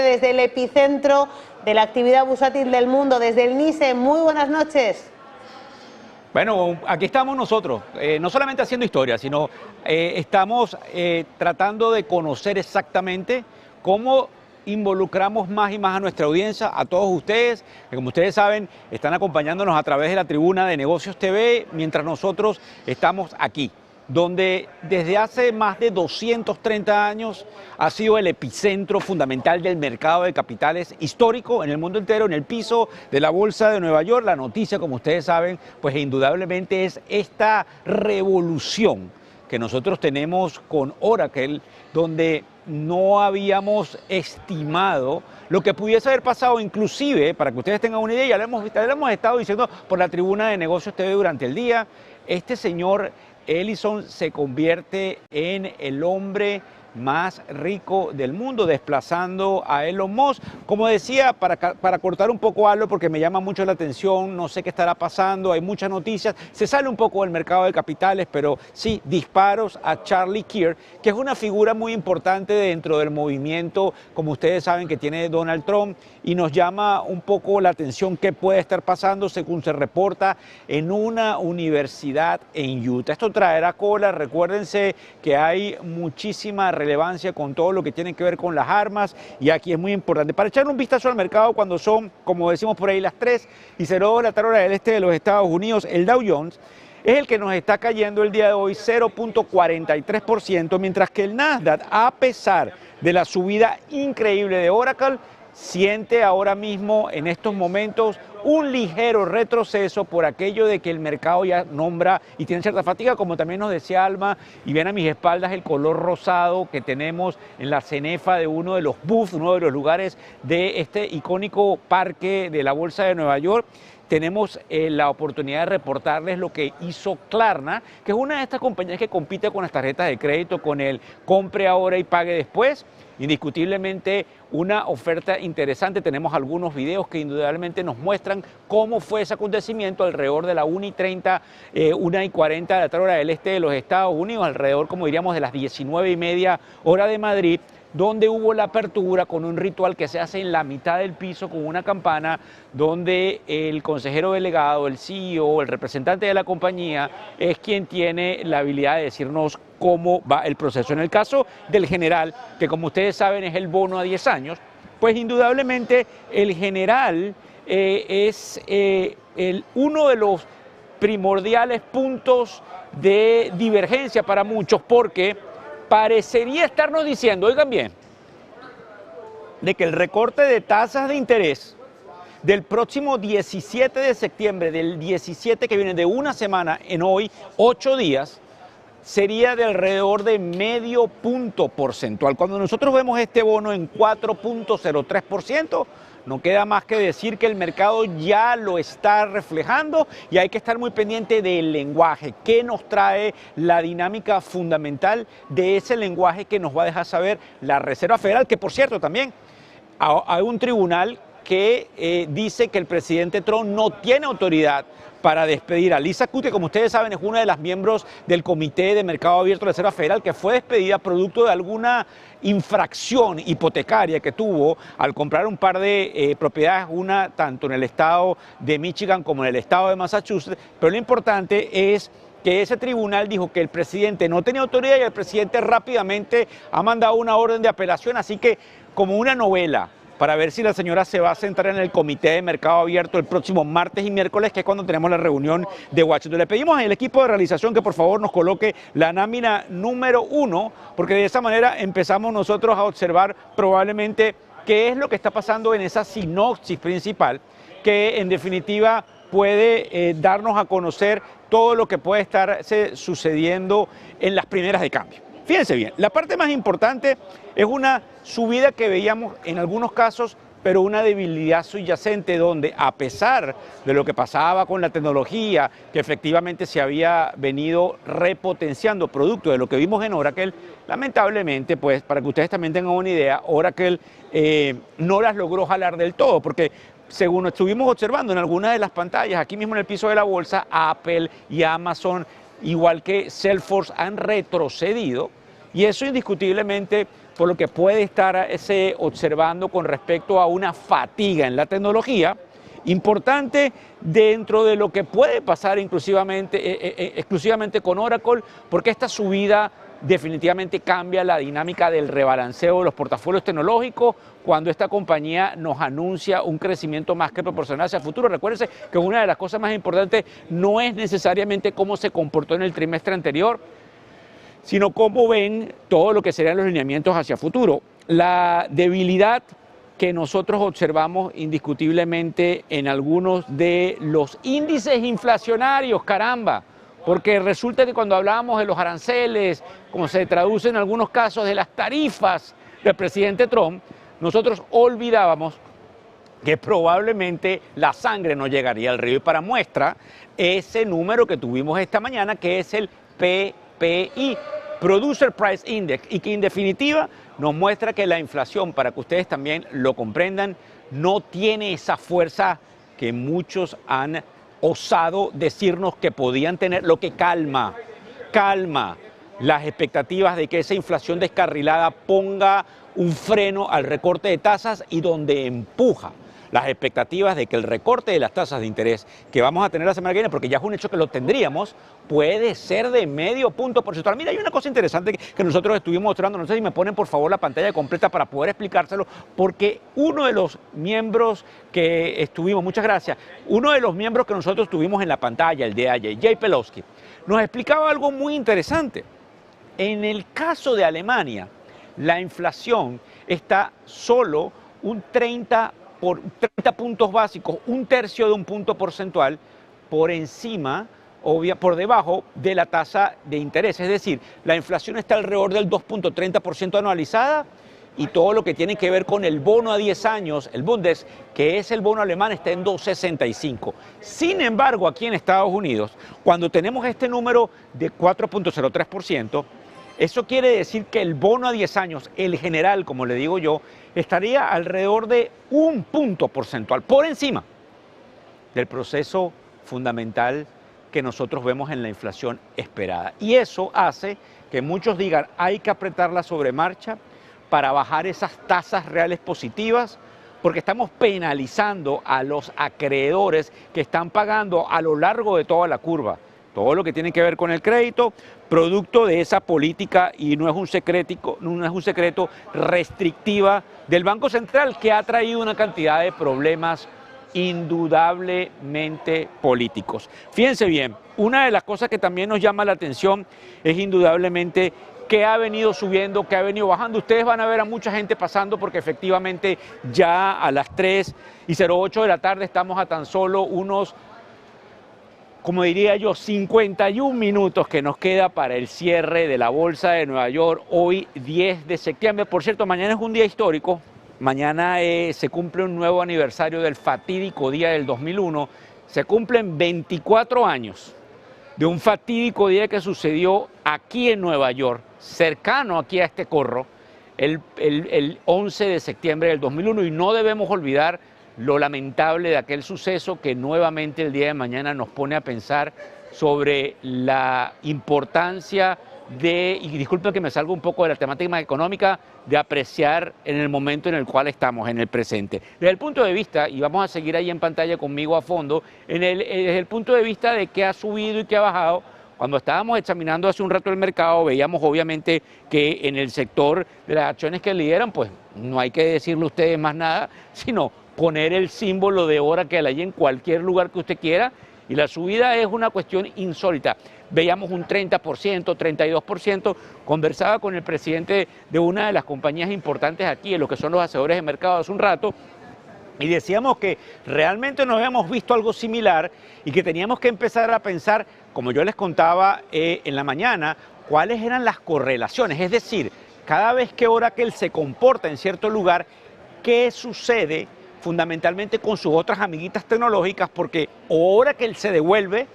desde el epicentro de la actividad bursátil del mundo, desde el NYSE. Muy buenas noches. Bueno, aquí estamos nosotros, no solamente haciendo historia, sino estamos tratando de conocer exactamente cómo involucramos más y más a nuestra audiencia, a todos ustedes, que como ustedes saben, están acompañándonos a través de la tribuna de Negocios TV, mientras nosotros estamos aquí, donde desde hace más de 230 años ha sido el epicentro fundamental del mercado de capitales histórico en el mundo entero, en el piso de la Bolsa de Nueva York. La noticia, como ustedes saben, pues indudablemente es esta revolución que nosotros tenemos con Oracle, donde no habíamos estimado lo que pudiese haber pasado, inclusive, para que ustedes tengan una idea, ya lo hemos estado diciendo por la tribuna de Negocios TV durante el día, este señor Ellison se convierte en el hombre más rico del mundo, desplazando a Elon Musk. Como decía, para cortar un poco algo, porque me llama mucho la atención, no sé qué estará pasando, hay muchas noticias, se sale un poco del mercado de capitales, pero sí, disparos a Charlie Kirk, que es una figura muy importante dentro del movimiento, como ustedes saben, que tiene Donald Trump, y nos llama un poco la atención qué puede estar pasando, según se reporta, en una universidad en Utah. Esto traerá cola, recuérdense que hay muchísima relevancia con todo lo que tiene que ver con las armas, y aquí es muy importante. Para echar un vistazo al mercado cuando son, como decimos por ahí, las 3:02 de la tarde hora del este de los Estados Unidos, el Dow Jones es el que nos está cayendo el día de hoy 0.43%, mientras que el Nasdaq, a pesar de la subida increíble de Oracle, siente ahora mismo, en estos momentos, un ligero retroceso por aquello de que el mercado ya nombra y tiene cierta fatiga, como también nos decía Alma, y ven a mis espaldas el color rosado que tenemos en la cenefa de uno de los booths, uno de los lugares de este icónico parque de la Bolsa de Nueva York. Tenemos la oportunidad de reportarles lo que hizo Klarna, que es una de estas compañías que compite con las tarjetas de crédito, con el compre ahora y pague después. Indiscutiblemente una oferta interesante. Tenemos algunos videos que indudablemente nos muestran cómo fue ese acontecimiento alrededor de la 1:30, 1:40 de la tarde hora del este de los Estados Unidos, alrededor, como diríamos, de las 19:30 hora de Madrid, donde hubo la apertura con un ritual que se hace en la mitad del piso con una campana, donde el consejero delegado, el CEO, el representante de la compañía, es quien tiene la habilidad de decirnos cómo va el proceso. En el caso del general, que como ustedes saben es el bono a 10 años, pues indudablemente el general es uno de los primordiales puntos de divergencia para muchos, porque parecería estarnos diciendo, oigan bien, de que el recorte de tasas de interés del próximo 17 de septiembre, del 17 que viene de una semana en hoy, 8 días, sería de alrededor de medio punto porcentual. Cuando nosotros vemos este bono en 4.03%, no queda más que decir que el mercado ya lo está reflejando, y hay que estar muy pendiente del lenguaje, que nos trae la dinámica fundamental de ese lenguaje que nos va a dejar saber la Reserva Federal, que por cierto también hay un tribunal que dice que el presidente Trump no tiene autoridad para despedir a Lisa Kut, que como ustedes saben es una de las miembros del Comité de Mercado Abierto de la Reserva Federal, que fue despedida producto de alguna infracción hipotecaria que tuvo al comprar un par de propiedades, una tanto en el estado de Michigan como en el estado de Massachusetts. Pero lo importante es que ese tribunal dijo que el presidente no tenía autoridad, y el presidente rápidamente ha mandado una orden de apelación, así que como una novela, para ver si la señora se va a centrar en el Comité de Mercado Abierto el próximo martes y miércoles, que es cuando tenemos la reunión de Washington. Le pedimos al equipo de realización que por favor nos coloque la lámina número 1, porque de esa manera empezamos nosotros a observar probablemente qué es lo que está pasando en esa sinopsis principal, que en definitiva puede darnos a conocer todo lo que puede estar sucediendo en las primeras de cambio. Fíjense bien, la parte más importante es una subida que veíamos en algunos casos, pero una debilidad subyacente, donde a pesar de lo que pasaba con la tecnología, que efectivamente se había venido repotenciando producto de lo que vimos en Oracle, lamentablemente, pues para que ustedes también tengan una idea, Oracle no las logró jalar del todo, porque según estuvimos observando en algunas de las pantallas, aquí mismo en el piso de la bolsa, Apple y Amazon, igual que Salesforce, han retrocedido, y eso indiscutiblemente por lo que puede estar observando con respecto a una fatiga en la tecnología importante dentro de lo que puede pasar exclusivamente con Oracle, porque esta subida definitivamente cambia la dinámica del rebalanceo de los portafolios tecnológicos cuando esta compañía nos anuncia un crecimiento más que proporcional hacia el futuro. Recuérdense que una de las cosas más importantes no es necesariamente cómo se comportó en el trimestre anterior, sino cómo ven todo lo que serían los lineamientos hacia el futuro. La debilidad que nosotros observamos indiscutiblemente en algunos de los índices inflacionarios, caramba, porque resulta que cuando hablábamos de los aranceles, como se traduce en algunos casos de las tarifas del presidente Trump, nosotros olvidábamos que probablemente la sangre no llegaría al río. Y para muestra, ese número que tuvimos esta mañana, que es el PPI, Producer Price Index, y que en definitiva nos muestra que la inflación, para que ustedes también lo comprendan, no tiene esa fuerza que muchos han osado decirnos que podían tener, lo que calma las expectativas de que esa inflación descarrilada ponga un freno al recorte de tasas y donde empuja las expectativas de que el recorte de las tasas de interés que vamos a tener la semana que viene, porque ya es un hecho que lo tendríamos, puede ser de medio punto porcentual. Mira, hay una cosa interesante que nosotros estuvimos mostrando, no sé si me ponen por favor la pantalla completa para poder explicárselo, porque uno de los miembros que estuvimos, muchas gracias, uno de los miembros que nosotros tuvimos en la pantalla, el de ayer, Jay Pelowski, nos explicaba algo muy interesante. En el caso de Alemania, la inflación está solo un 30 puntos básicos, un tercio de un punto porcentual por encima, por debajo de la tasa de interés. Es decir, la inflación está alrededor del 2.30% anualizada y todo lo que tiene que ver con el bono a 10 años, el Bundes, que es el bono alemán, está en 2.65. Sin embargo, aquí en Estados Unidos, cuando tenemos este número de 4.03%, eso quiere decir que el bono a 10 años, el general, como le digo yo, estaría alrededor de un punto porcentual, por encima del proceso fundamental que nosotros vemos en la inflación esperada. Y eso hace que muchos digan, hay que apretarla sobre marcha para bajar esas tasas reales positivas, porque estamos penalizando a los acreedores que están pagando a lo largo de toda la curva todo lo que tiene que ver con el crédito, producto de esa política, y no es un secreto, restrictiva del Banco Central, que ha traído una cantidad de problemas indudablemente políticos. Fíjense bien, una de las cosas que también nos llama la atención es indudablemente que ha venido subiendo, que ha venido bajando. Ustedes van a ver a mucha gente pasando porque efectivamente ya a las 3:08 de la tarde estamos a tan solo unos, como diría yo, 51 minutos que nos queda para el cierre de la Bolsa de Nueva York, hoy 10 de septiembre. Por cierto, mañana es un día histórico, mañana se cumple un nuevo aniversario del fatídico día del 2001, se cumplen 24 años de un fatídico día que sucedió aquí en Nueva York, cercano aquí a este corro, el 11 de septiembre del 2001, y no debemos olvidar lo lamentable de aquel suceso que nuevamente el día de mañana nos pone a pensar sobre la importancia de, y disculpen que me salga un poco de la temática económica, de apreciar en el momento en el cual estamos, en el presente. Desde el punto de vista, y vamos a seguir ahí en pantalla conmigo a fondo, desde el punto de vista de qué ha subido y qué ha bajado. Cuando estábamos examinando hace un rato el mercado, veíamos obviamente que en el sector de las acciones que lideran, pues no hay que decirle a ustedes más nada, sino poner el símbolo de Oracle ahí en cualquier lugar que usted quiera, y la subida es una cuestión insólita. Veíamos un 30%, 32%, conversaba con el presidente de una de las compañías importantes aquí, en lo que son los hacedores de mercado, hace un rato, y decíamos que realmente no habíamos visto algo similar y que teníamos que empezar a pensar, como yo les contaba en la mañana, cuáles eran las correlaciones, es decir, cada vez que Oracle se comporta en cierto lugar, ¿qué sucede fundamentalmente con sus otras amiguitas tecnológicas? Porque o Oracle se devuelve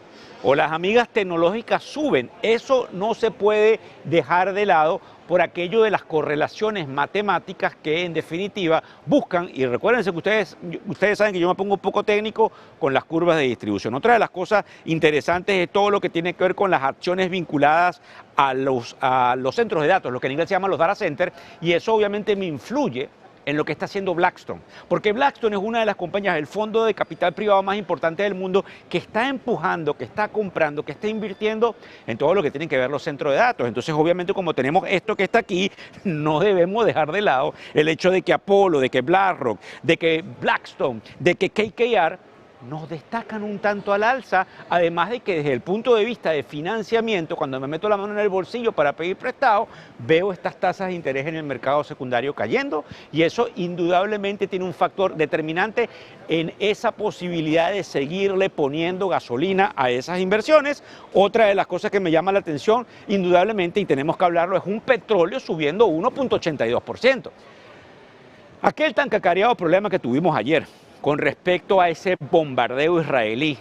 o las amigas tecnológicas suben. Eso no se puede dejar de lado por aquello de las correlaciones matemáticas que en definitiva buscan, y recuérdense que ustedes saben que yo me pongo un poco técnico con las curvas de distribución. Otra de las cosas interesantes es todo lo que tiene que ver con las acciones vinculadas a los centros de datos, lo que en inglés se llaman los data centers, y eso obviamente me influye en lo que está haciendo Blackstone, porque Blackstone es una de las compañías, el fondo de capital privado más importante del mundo, que está empujando, que está comprando, que está invirtiendo en todo lo que tiene que ver los centros de datos. Entonces, obviamente, como tenemos esto que está aquí, no debemos dejar de lado el hecho de que Apollo, de que BlackRock, de que Blackstone, de que KKR nos destacan un tanto al alza, además de que desde el punto de vista de financiamiento, cuando me meto la mano en el bolsillo para pedir prestado, veo estas tasas de interés en el mercado secundario cayendo, y eso indudablemente tiene un factor determinante en esa posibilidad de seguirle poniendo gasolina a esas inversiones. Otra de las cosas que me llama la atención, indudablemente, y tenemos que hablarlo, es un petróleo subiendo 1.82%. Aquel tan cacareado problema que tuvimos ayer con respecto a ese bombardeo israelí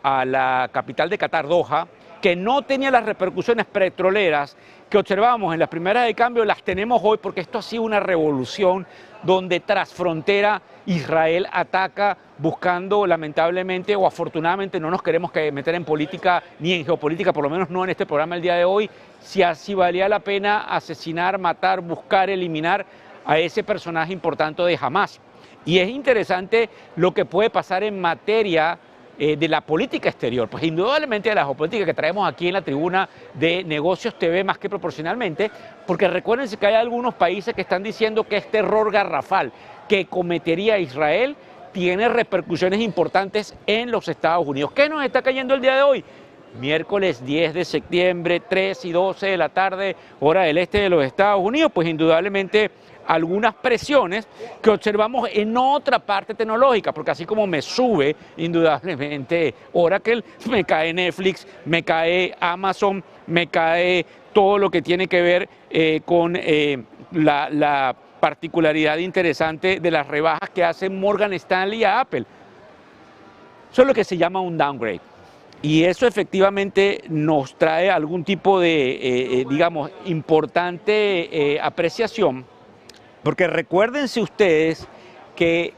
a la capital de Qatar, Doha, que no tenía las repercusiones petroleras que observábamos en las primeras de cambio, las tenemos hoy, porque esto ha sido una revolución donde tras frontera Israel ataca buscando, lamentablemente o afortunadamente, no nos queremos meter en política ni en geopolítica, por lo menos no en este programa el día de hoy, si valía la pena asesinar, matar, buscar, eliminar a ese personaje importante de Hamás. Y es interesante lo que puede pasar en materia de la política exterior, pues indudablemente de la geopolítica que traemos aquí en la tribuna de Negocios TV más que proporcionalmente, porque recuérdense que hay algunos países que están diciendo que este error garrafal que cometería Israel tiene repercusiones importantes en los Estados Unidos. ¿Qué nos está cayendo el día de hoy? Miércoles 10 de septiembre, 3 y 12 de la tarde, hora del este de los Estados Unidos, pues indudablemente algunas presiones que observamos en otra parte tecnológica, porque así como me sube indudablemente Oracle, me cae Netflix, me cae Amazon, me cae todo lo que tiene que ver con la particularidad interesante de las rebajas que hace Morgan Stanley a Apple. Eso es lo que se llama un downgrade. Y eso efectivamente nos trae algún tipo de, digamos, importante apreciación, porque recuérdense ustedes que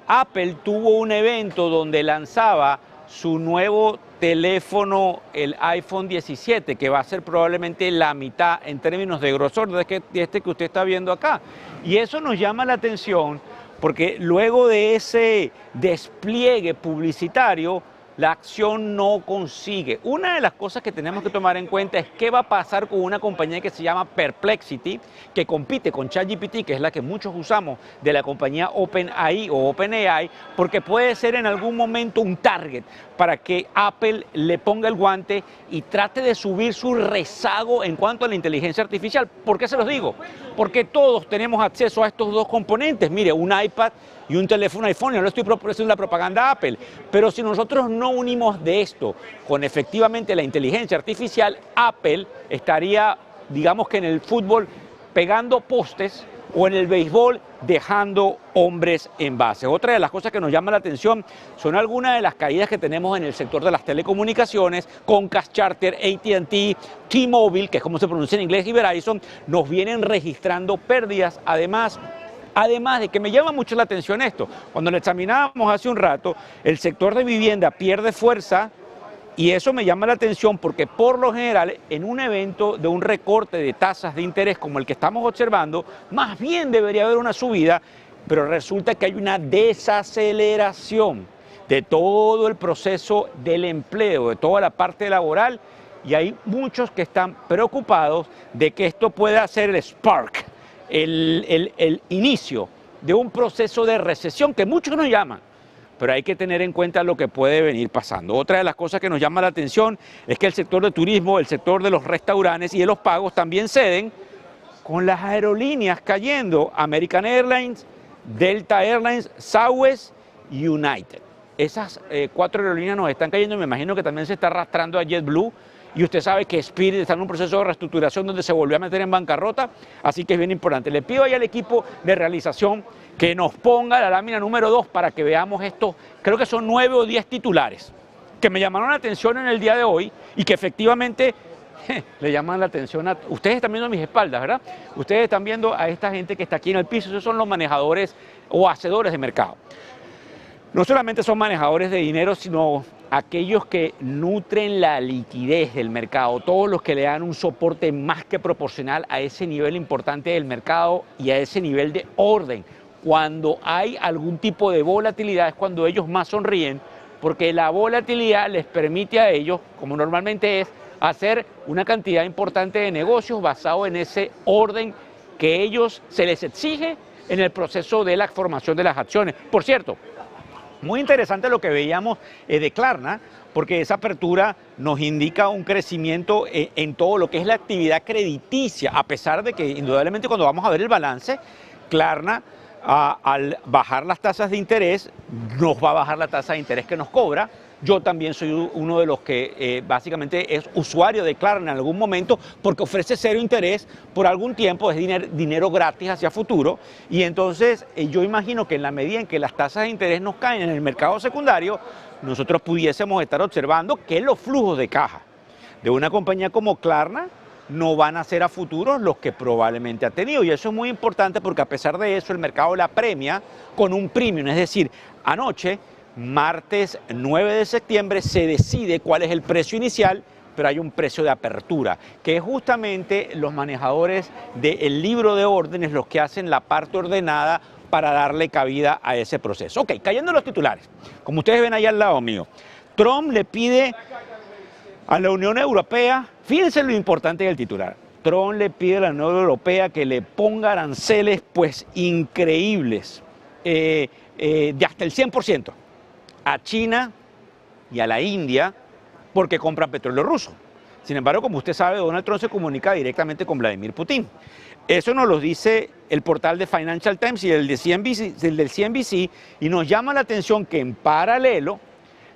Apple tuvo un evento donde lanzaba su nuevo teléfono, el iPhone 17, que va a ser probablemente la mitad en términos de grosor de este que usted está viendo acá. Y eso nos llama la atención porque luego de ese despliegue publicitario, la acción no consigue. Una de las cosas que tenemos que tomar en cuenta es qué va a pasar con una compañía que se llama Perplexity, que compite con ChatGPT, que es la que muchos usamos de la compañía OpenAI o OpenAI, porque puede ser en algún momento un target para que Apple le ponga el guante y trate de subir su rezago en cuanto a la inteligencia artificial. ¿Por qué se los digo? Porque todos tenemos acceso a estos dos componentes. Mire, un iPad y un teléfono iPhone, yo no estoy haciendo la propaganda a Apple, pero si nosotros no unimos de esto con efectivamente la inteligencia artificial, Apple estaría, digamos que en el fútbol, pegando postes, o en el béisbol dejando hombres en base. Otra de las cosas que nos llama la atención son algunas de las caídas que tenemos en el sector de las telecomunicaciones. Comcast, Charter, AT&T, T-Mobile, que es como se pronuncia en inglés, y Verizon, nos vienen registrando pérdidas. Además de que me llama mucho la atención esto, cuando lo examinábamos hace un rato, el sector de vivienda pierde fuerza, y eso me llama la atención porque por lo general en un evento de un recorte de tasas de interés como el que estamos observando, más bien debería haber una subida, pero resulta que hay una desaceleración de todo el proceso del empleo, de toda la parte laboral, y hay muchos que están preocupados de que esto pueda ser el spark, el inicio de un proceso de recesión que muchos nos llaman. Pero hay que tener en cuenta lo que puede venir pasando. Otra de las cosas que nos llama la atención es que el sector de turismo, el sector de los restaurantes y de los pagos también ceden, con las aerolíneas cayendo: American Airlines, Delta Airlines, Southwest y United. Esas 4 aerolíneas nos están cayendo, y me imagino que también se está arrastrando a JetBlue. Y usted sabe que Spirit está en un proceso de reestructuración donde se volvió a meter en bancarrota, así que es bien importante. Le pido ahí al equipo de realización que nos ponga la lámina número 2 para que veamos esto. Creo que son 9 o 10 titulares que me llamaron la atención en el día de hoy y que efectivamente le llaman la atención a... Ustedes están viendo a mis espaldas, ¿verdad? Ustedes están viendo a esta gente que está aquí en el piso, esos son los manejadores o hacedores de mercado. No solamente son manejadores de dinero, sino aquellos que nutren la liquidez del mercado, todos los que le dan un soporte más que proporcional a ese nivel importante del mercado y a ese nivel de orden. Cuando hay algún tipo de volatilidad es cuando ellos más sonríen, porque la volatilidad les permite a ellos, como normalmente es, hacer una cantidad importante de negocios basado en ese orden que ellos se les exige en el proceso de la formación de las acciones. Por cierto, muy interesante lo que veíamos de Klarna, porque esa apertura nos indica un crecimiento en todo lo que es la actividad crediticia, a pesar de que indudablemente cuando vamos a ver el balance, Klarna al bajar las tasas de interés, nos va a bajar la tasa de interés que nos cobra. Yo también soy uno de los que básicamente es usuario de Klarna en algún momento porque ofrece cero interés por algún tiempo, es dinero gratis hacia futuro. Y entonces yo imagino que en la medida en que las tasas de interés nos caen en el mercado secundario, nosotros pudiésemos estar observando que los flujos de caja de una compañía como Klarna no van a ser a futuros los que probablemente ha tenido. Y eso es muy importante porque a pesar de eso el mercado la premia con un premium. Es decir, anoche, martes 9 de septiembre, se decide cuál es el precio inicial, pero hay un precio de apertura, que es justamente los manejadores del libro de órdenes los que hacen la parte ordenada para darle cabida a ese proceso. Ok, cayendo en los titulares, como ustedes ven ahí al lado mío, Trump le pide a la Unión Europea, fíjense lo importante del titular, Trump le pide a la Unión Europea que le ponga aranceles pues increíbles, de hasta el 100%, a China y a la India porque compran petróleo ruso. Sin embargo, como usted sabe, Donald Trump se comunica directamente con Vladimir Putin. Eso nos lo dice el portal de Financial Times y el del CNBC, y nos llama la atención que en paralelo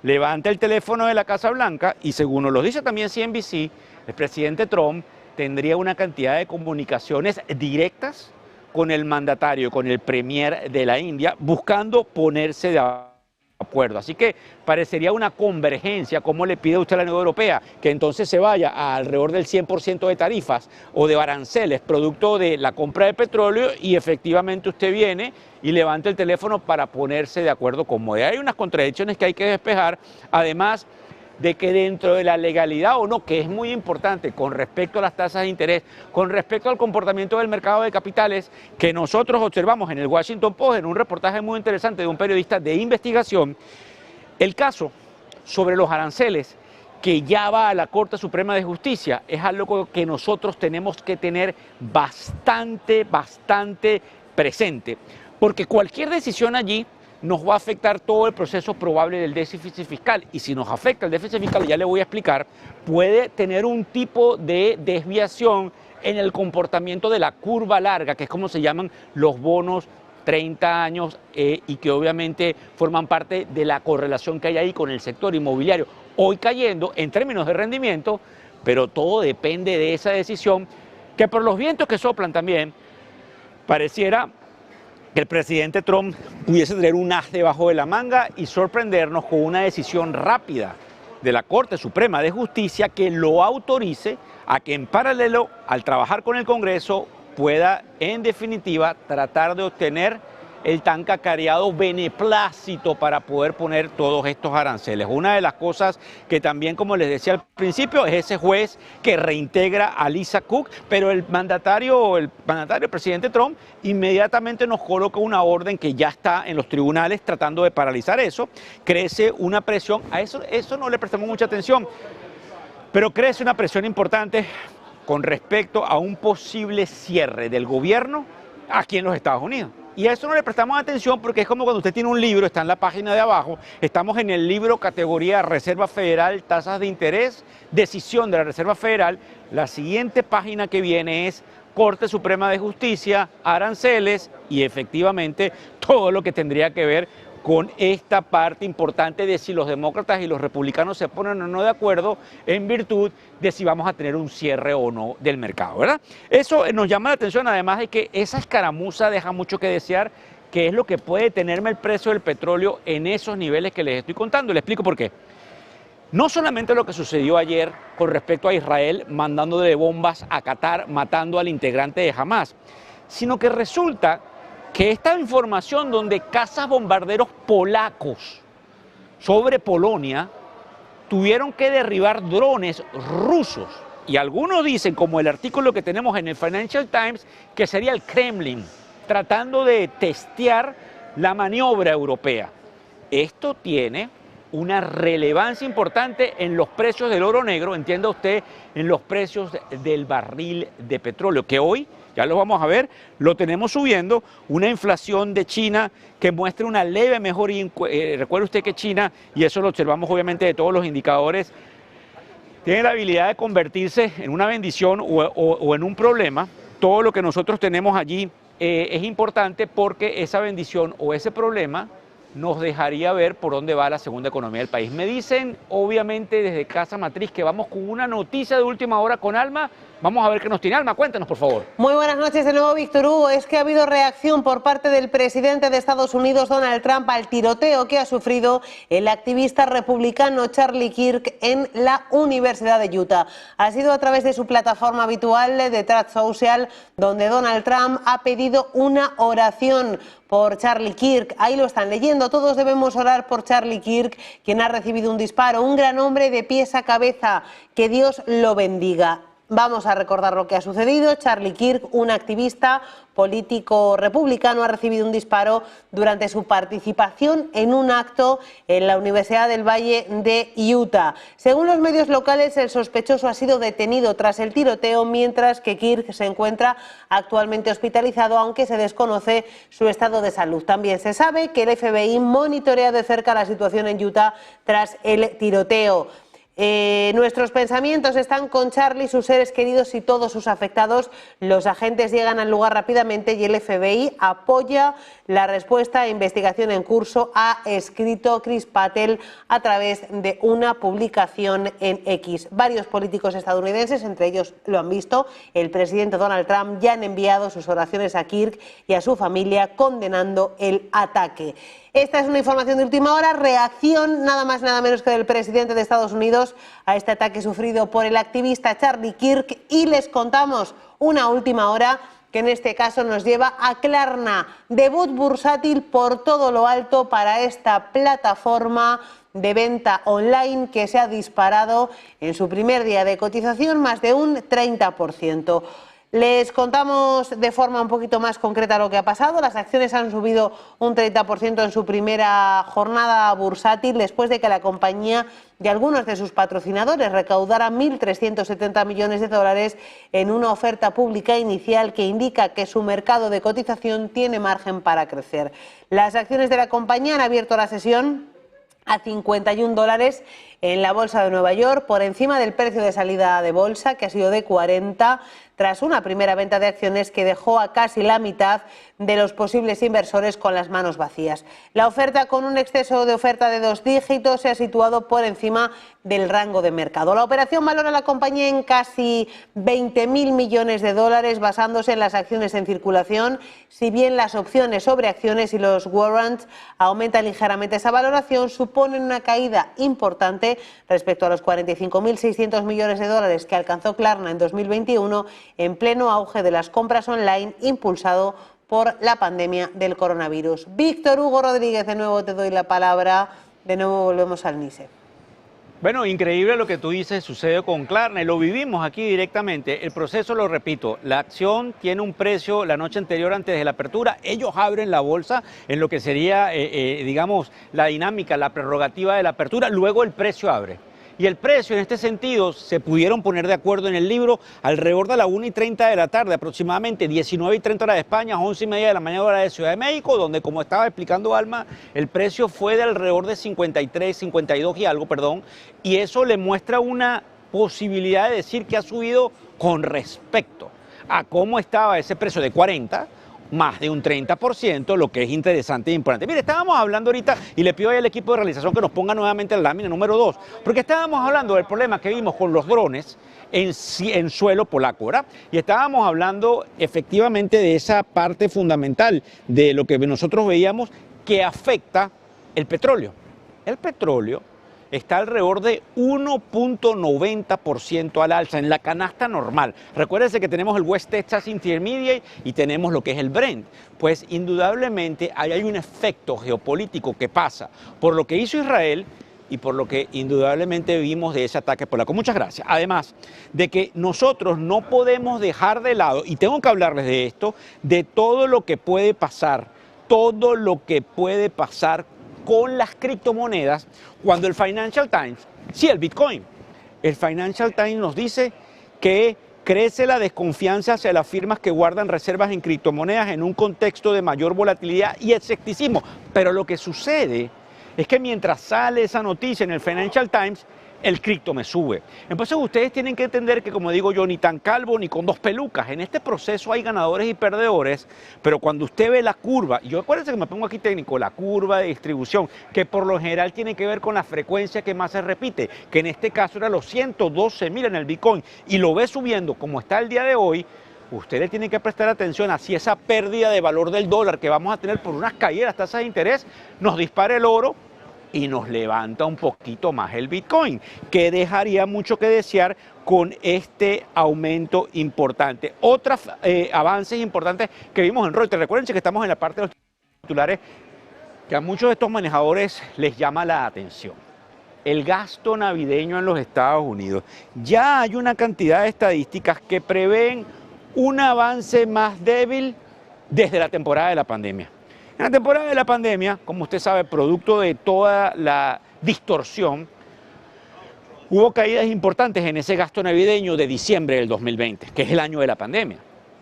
levanta el teléfono de la Casa Blanca y según nos lo dice también CNBC, el presidente Trump tendría una cantidad de comunicaciones directas con el mandatario, con el premier de la India, buscando ponerse de acuerdo. Así que parecería una convergencia, como le pide usted a la Unión Europea, que entonces se vaya a alrededor del 100% de tarifas o de aranceles producto de la compra de petróleo y efectivamente usted viene y levanta el teléfono para ponerse de acuerdo con Modi. Hay unas contradicciones que hay que despejar, además de que dentro de la legalidad o no, que es muy importante con respecto a las tasas de interés, con respecto al comportamiento del mercado de capitales, que nosotros observamos en el Washington Post, en un reportaje muy interesante de un periodista de investigación, el caso sobre los aranceles que ya va a la Corte Suprema de Justicia es algo que nosotros tenemos que tener bastante presente, porque cualquier decisión allí nos va a afectar todo el proceso probable del déficit fiscal, y si nos afecta el déficit fiscal, ya le voy a explicar, puede tener un tipo de desviación en el comportamiento de la curva larga, que es como se llaman los bonos 30 años y que obviamente forman parte de la correlación que hay ahí con el sector inmobiliario, hoy cayendo en términos de rendimiento, pero todo depende de esa decisión, que por los vientos que soplan también, pareciera que el presidente Trump pudiese tener un as debajo de la manga y sorprendernos con una decisión rápida de la Corte Suprema de Justicia que lo autorice a que en paralelo al trabajar con el Congreso pueda en definitiva tratar de obtener el tan cacareado beneplácito para poder poner todos estos aranceles. Una de las cosas que también, como les decía al principio, es ese juez que reintegra a Lisa Cook, pero el mandatario, el presidente Trump, inmediatamente nos coloca una orden que ya está en los tribunales tratando de paralizar eso. Crece una presión, a eso no le prestamos mucha atención, pero crece una presión importante con respecto a un posible cierre del gobierno aquí en los Estados Unidos. Y a eso no le prestamos atención porque es como cuando usted tiene un libro, está en la página de abajo, estamos en el libro categoría Reserva Federal, tasas de interés, decisión de la Reserva Federal, la siguiente página que viene es Corte Suprema de Justicia, aranceles y efectivamente todo lo que tendría que ver con esta parte importante de si los demócratas y los republicanos se ponen o no de acuerdo en virtud de si vamos a tener un cierre o no del mercado, ¿verdad? Eso nos llama la atención, además de que esa escaramuza deja mucho que desear, que es lo que puede tenerme el precio del petróleo en esos niveles que les estoy contando. Les explico por qué. No solamente lo que sucedió ayer con respecto a Israel mandándole bombas a Qatar, matando al integrante de Hamas, sino que resulta que esta información donde cazas bombarderos polacos sobre Polonia tuvieron que derribar drones rusos. Y algunos dicen, como el artículo que tenemos en el Financial Times, que sería el Kremlin, tratando de testear la maniobra europea. Esto tiene una relevancia importante en los precios del oro negro, entienda usted, en los precios del barril de petróleo, que hoy, ya lo vamos a ver, lo tenemos subiendo, una inflación de China que muestra una leve mejoría. Recuerde usted que China, y eso lo observamos obviamente de todos los indicadores, tiene la habilidad de convertirse en una bendición o en un problema. Todo lo que nosotros tenemos allí es importante porque esa bendición o ese problema nos dejaría ver por dónde va la segunda economía del país. Me dicen, obviamente, desde Casa Matriz que vamos con una noticia de última hora con Alma. Vamos a ver qué nos tiene Alma. Cuéntanos, por favor. Muy buenas noches de nuevo, Víctor Hugo. Es que ha habido reacción por parte del presidente de Estados Unidos, Donald Trump, al tiroteo que ha sufrido el activista republicano Charlie Kirk en la Universidad de Utah. Ha sido a través de su plataforma habitual de Truth Social, donde Donald Trump ha pedido una oración por Charlie Kirk. Ahí lo están leyendo. Todos debemos orar por Charlie Kirk, quien ha recibido un disparo. Un gran hombre de pies a cabeza. Que Dios lo bendiga. Vamos a recordar lo que ha sucedido. Charlie Kirk, un activista político republicano, ha recibido un disparo durante su participación en un acto en la Universidad del Valle de Utah. Según los medios locales, el sospechoso ha sido detenido tras el tiroteo, mientras que Kirk se encuentra actualmente hospitalizado, aunque se desconoce su estado de salud. También se sabe que el FBI monitorea de cerca la situación en Utah tras el tiroteo. Nuestros pensamientos están con Charlie, sus seres queridos y todos sus afectados. Los agentes llegan al lugar rápidamente y el FBI apoya la respuesta a investigación en curso, ha escrito Chris Patel a través de una publicación en X. Varios políticos estadounidenses, entre ellos lo han visto, el presidente Donald Trump, ya han enviado sus oraciones a Kirk y a su familia condenando el ataque. Esta es una información de última hora, reacción nada más nada menos que del presidente de Estados Unidos a este ataque sufrido por el activista Charlie Kirk, y les contamos una última hora que en este caso nos lleva a Klarna, debut bursátil por todo lo alto para esta plataforma de venta online que se ha disparado en su primer día de cotización más de un 30%. Les contamos de forma un poquito más concreta lo que ha pasado. Las acciones han subido un 30% en su primera jornada bursátil, después de que la compañía y algunos de sus patrocinadores recaudaran 1.370 millones de dólares en una oferta pública inicial que indica que su mercado de cotización tiene margen para crecer. Las acciones de la compañía han abierto la sesión a $51 en la bolsa de Nueva York, por encima del precio de salida de bolsa, que ha sido de 40, tras una primera venta de acciones que dejó a casi la mitad de los posibles inversores con las manos vacías. La oferta, con un exceso de oferta de 2 dígitos, se ha situado por encima del rango de mercado. La operación valora a la compañía en casi 20.000 millones de dólares, basándose en las acciones en circulación. Si bien las opciones sobre acciones y los warrants aumentan ligeramente esa valoración, suponen una caída importante respecto a los 45.600 millones de dólares que alcanzó Klarna en 2021, en pleno auge de las compras online impulsado por la pandemia del coronavirus. Víctor Hugo Rodríguez, de nuevo te doy la palabra. De nuevo volvemos al NICE. Bueno, increíble lo que tú dices, sucede con Klarna y lo vivimos aquí directamente. El proceso, lo repito, la acción tiene un precio la noche anterior antes de la apertura. Ellos abren la bolsa en lo que sería, digamos, la dinámica, la prerrogativa de la apertura. Luego el precio abre. Y el precio, en este sentido, se pudieron poner de acuerdo en el libro alrededor de la 1:30 de la tarde, aproximadamente 19:30 hora de España, 11:30 de la mañana hora de Ciudad de México, donde, como estaba explicando Alma, el precio fue de alrededor de 53, 52 y algo, perdón, y eso le muestra una posibilidad de decir que ha subido con respecto a cómo estaba ese precio de 40, más de un 30%, lo que es interesante e importante. Mire, estábamos hablando ahorita, y le pido al equipo de realización que nos ponga nuevamente la lámina número 2, porque estábamos hablando del problema que vimos con los drones en suelo polaco, ¿verdad? Y estábamos hablando efectivamente de esa parte fundamental de lo que nosotros veíamos que afecta el petróleo. El petróleo está alrededor de 1.90% al alza en la canasta normal. Recuérdense que tenemos el West Texas Intermediate y tenemos lo que es el Brent. Pues indudablemente ahí hay un efecto geopolítico que pasa por lo que hizo Israel y por lo que indudablemente vimos de ese ataque polaco. Muchas gracias. Además de que nosotros no podemos dejar de lado, y tengo que hablarles de esto, de todo lo que puede pasar con las criptomonedas cuando el Financial Times, sí, el Bitcoin, el Financial Times nos dice que crece la desconfianza hacia las firmas que guardan reservas en criptomonedas en un contexto de mayor volatilidad y escepticismo. Pero lo que sucede es que mientras sale esa noticia en el Financial Times, el cripto me sube. Entonces ustedes tienen que entender que, como digo yo, ni tan calvo ni con dos pelucas. En este proceso hay ganadores y perdedores, pero cuando usted ve la curva, y yo acuérdense que me pongo aquí técnico, la curva de distribución, que por lo general tiene que ver con la frecuencia que más se repite, que en este caso era los 112.000 en el Bitcoin, y lo ve subiendo como está el día de hoy, usted le tiene que prestar atención a si esa pérdida de valor del dólar que vamos a tener por unas caídas de las tasas de interés nos dispara el oro y nos levanta un poquito más el Bitcoin, que dejaría mucho que desear con este aumento importante. Otros avances importantes que vimos en Reuters, recuerden que estamos en la parte de los titulares, que a muchos de estos manejadores les llama la atención. El gasto navideño en los Estados Unidos. Ya hay una cantidad de estadísticas que prevén un avance más débil desde la temporada de la pandemia. En la temporada de la pandemia, como usted sabe, producto de toda la distorsión, hubo caídas importantes en ese gasto navideño de diciembre del 2020, que es el año de la pandemia.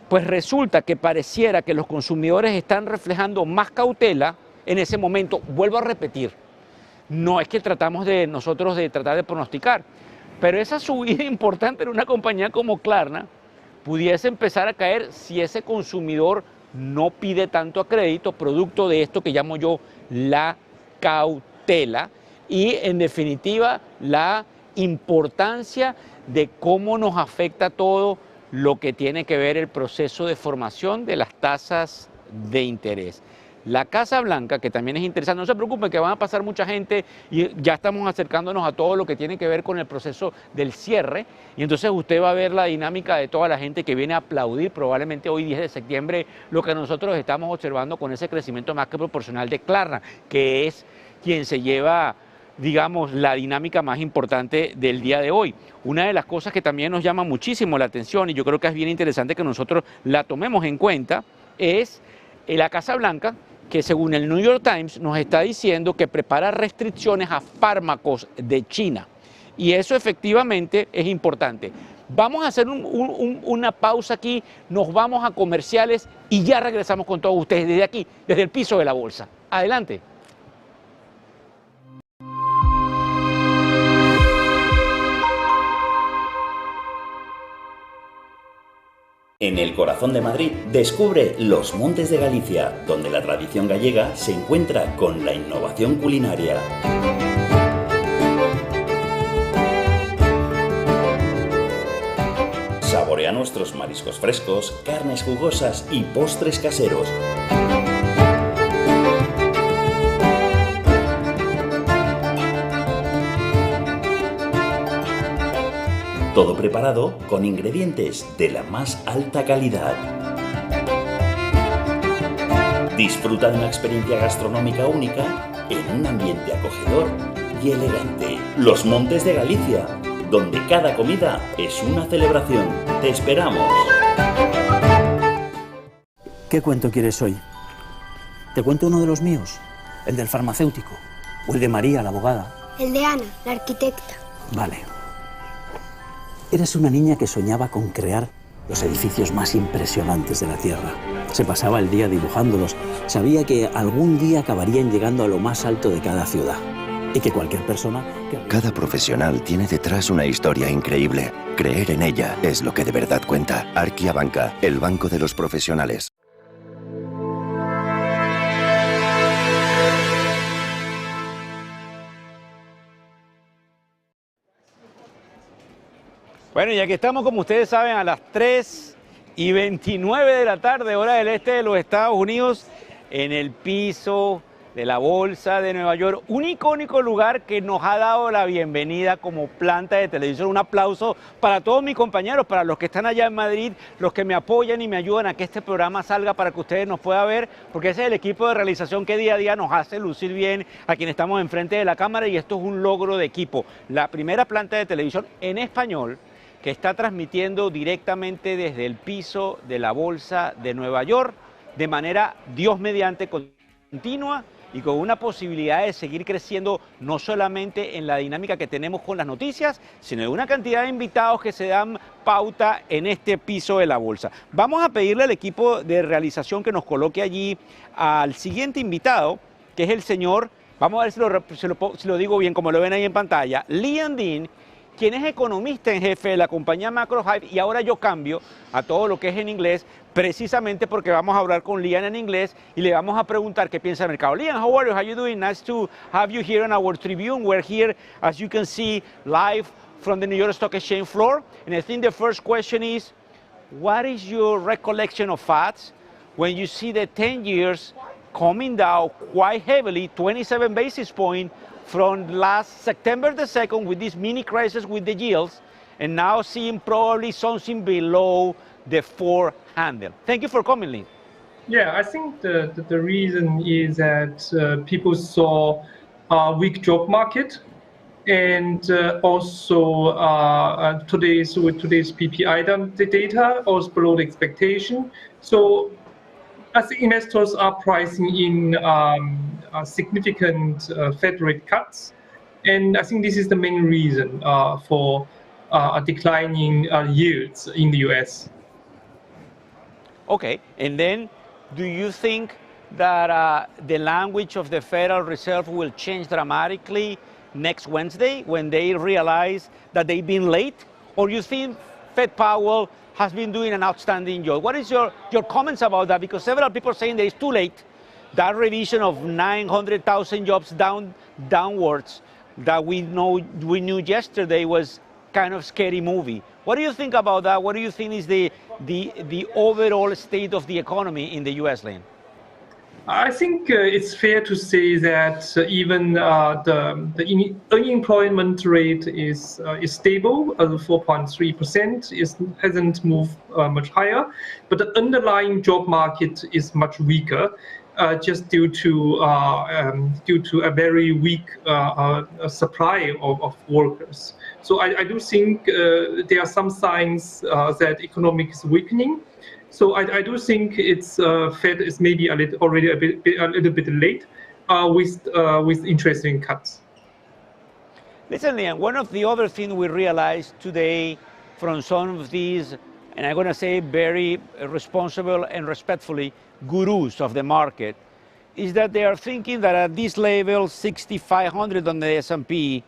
Pues resulta que pareciera que los consumidores están reflejando más cautela en ese momento. Vuelvo a repetir, no es que nosotros de tratar de pronosticar, pero esa subida importante en una compañía como Klarna pudiese empezar a caer si ese consumidor no pide tanto a crédito, producto de esto que llamo yo la cautela y en definitiva la importancia de cómo nos afecta todo lo que tiene que ver el proceso de formación de las tasas de interés. La Casa Blanca, que también es interesante, no se preocupen que van a pasar mucha gente y ya estamos acercándonos a todo lo que tiene que ver con el proceso del cierre y entonces usted va a ver la dinámica de toda la gente que viene a aplaudir probablemente hoy 10 de septiembre lo que nosotros estamos observando con ese crecimiento más que proporcional de Klarna, que es quien se lleva, digamos, la dinámica más importante del día de hoy. Una de las cosas que también nos llama muchísimo la atención y yo creo que es bien interesante que nosotros la tomemos en cuenta es la Casa Blanca, que según el New York Times nos está diciendo que prepara restricciones a fármacos de China. Y eso efectivamente es importante. Vamos a hacer una pausa aquí, nos vamos a comerciales y ya regresamos con todos ustedes desde aquí, desde el piso de la bolsa. Adelante. En el corazón de Madrid, descubre Los Montes de Galicia, donde la tradición gallega se encuentra con la innovación culinaria. Saborea nuestros mariscos frescos, carnes jugosas y postres caseros. Todo preparado con ingredientes de la más alta calidad. Disfruta de una experiencia gastronómica única en un ambiente acogedor y elegante. Los Montes de Galicia, donde cada comida es una celebración. ¡Te esperamos! ¿Qué cuento quieres hoy? ¿Te cuento uno de los míos? ¿El del farmacéutico? ¿O el de María, la abogada? El de Ana, la arquitecta. Vale. Eres una niña que soñaba con crear los edificios más impresionantes de la Tierra. Se pasaba el día dibujándolos. Sabía que algún día acabarían llegando a lo más alto de cada ciudad. Y que cualquier persona... Cada profesional tiene detrás una historia increíble. Creer en ella es lo que de verdad cuenta. Arquia Banca, el banco de los profesionales. Bueno, y aquí estamos, como ustedes saben, a las 3:29 de la tarde, hora del este de los Estados Unidos, en el piso de la Bolsa de Nueva York, un icónico lugar que nos ha dado la bienvenida como planta de televisión. Un aplauso para todos mis compañeros, para los que están allá en Madrid, los que me apoyan y me ayudan a que este programa salga para que ustedes nos puedan ver, porque ese es el equipo de realización que día a día nos hace lucir bien a quienes estamos enfrente de la cámara, y esto es un logro de equipo. La primera planta de televisión en español que está transmitiendo directamente desde el piso de la Bolsa de Nueva York de manera, Dios mediante, continua, y con una posibilidad de seguir creciendo no solamente en la dinámica que tenemos con las noticias, sino de una cantidad de invitados que se dan pauta en este piso de la bolsa. Vamos a pedirle al equipo de realización que nos coloque allí al siguiente invitado, que es el señor, vamos a ver si lo digo bien, como lo ven ahí en pantalla, Liam Dean, quien es economista en jefe de la compañía Macro Hive, y ahora yo cambio a todo lo que es en inglés, precisamente porque vamos a hablar con Liam en inglés y le vamos a preguntar qué piensa del mercado. Liam, how are you? How you doing? Nice to have you here on our Tribune. We're here, as you can see, live from the New York Stock Exchange floor. And I think the first question is, what is your recollection of FATS when you see the 10 years coming down quite heavily, 27 basis points, from last September the 2nd with this mini crisis with the yields, and now seeing probably something below the 4 handle. Thank you for coming, Lynn. Yeah, I think the reason is that people saw a weak job market, and also today's PPI data was below the expectation. So as investors are pricing in significant Fed rate cuts, and I think this is the main reason for declining yields in the US. Okay, and then do you think that the language of the Federal Reserve will change dramatically next Wednesday when they realize that they've been late? Or you think Fed Powell has been doing an outstanding job? What is your comments about that? Because several people are saying that it's too late. That revision of 900,000 jobs downwards that we knew yesterday was kind of scary movie. What do you think about that? What do you think is the overall state of the economy in the US, Lane? I think it's fair to say that even the unemployment rate is stable at 4.3%. It hasn't moved much higher, but the underlying job market is much weaker, just due to a very weak supply of workers. So I do think there are some signs that economic is weakening. So I do think it's Fed is maybe already a little bit late with interest rate cuts. Listen, Liam, one of the other things we realized today from some of these, and I'm going to say very responsible and respectfully, gurus of the market, is that they are thinking that at this level, 6,500 on the S&P,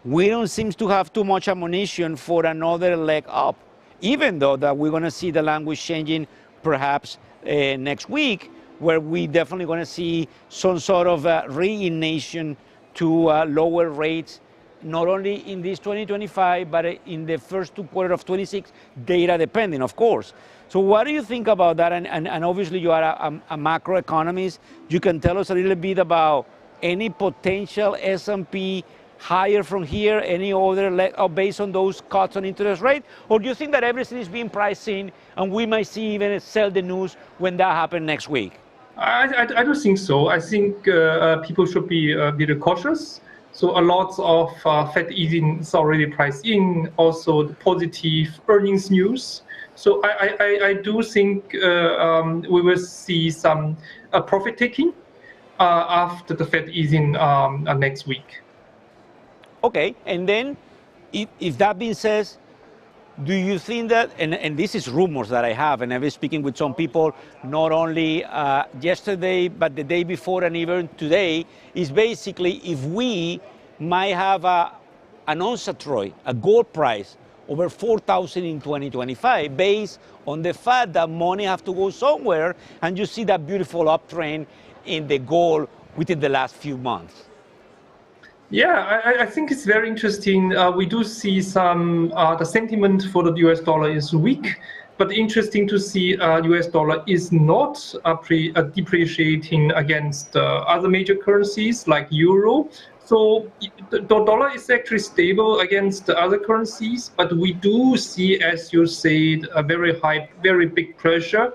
we don't seem to have too much ammunition for another leg up, even though that we're going to see the language changing perhaps next week, where we definitely going to see some sort of reination to lower rates, not only in this 2025, but in the first 2 quarters of 26, data depending, of course. So what do you think about that? And obviously you are a macroeconomist. You can tell us a little bit about any potential S&P higher from here, any other based on those cuts on interest rate? Or do you think that everything is being priced in and we might see even sell the news when that happens next week? I don't think so. I think people should be a bit cautious. So a lot of Fed easing is already priced in, also the positive earnings news. So I do think we will see some profit taking after the Fed easing next week. Okay, and then if that being said, do you think that, and this is rumors that I have, and I've been speaking with some people not only yesterday, but the day before and even today, is basically if we might have an ounce of Troy, a gold price, over 4,000 in 2025, based on the fact that money have to go somewhere, and you see that beautiful uptrend in the gold within the last few months. Yeah, I think it's very interesting. We do see some, the sentiment for the US dollar is weak, But interesting to see US dollar is not depreciating against other major currencies like euro. So the dollar is actually stable against the other currencies, but we do see, as you said, a very big pressure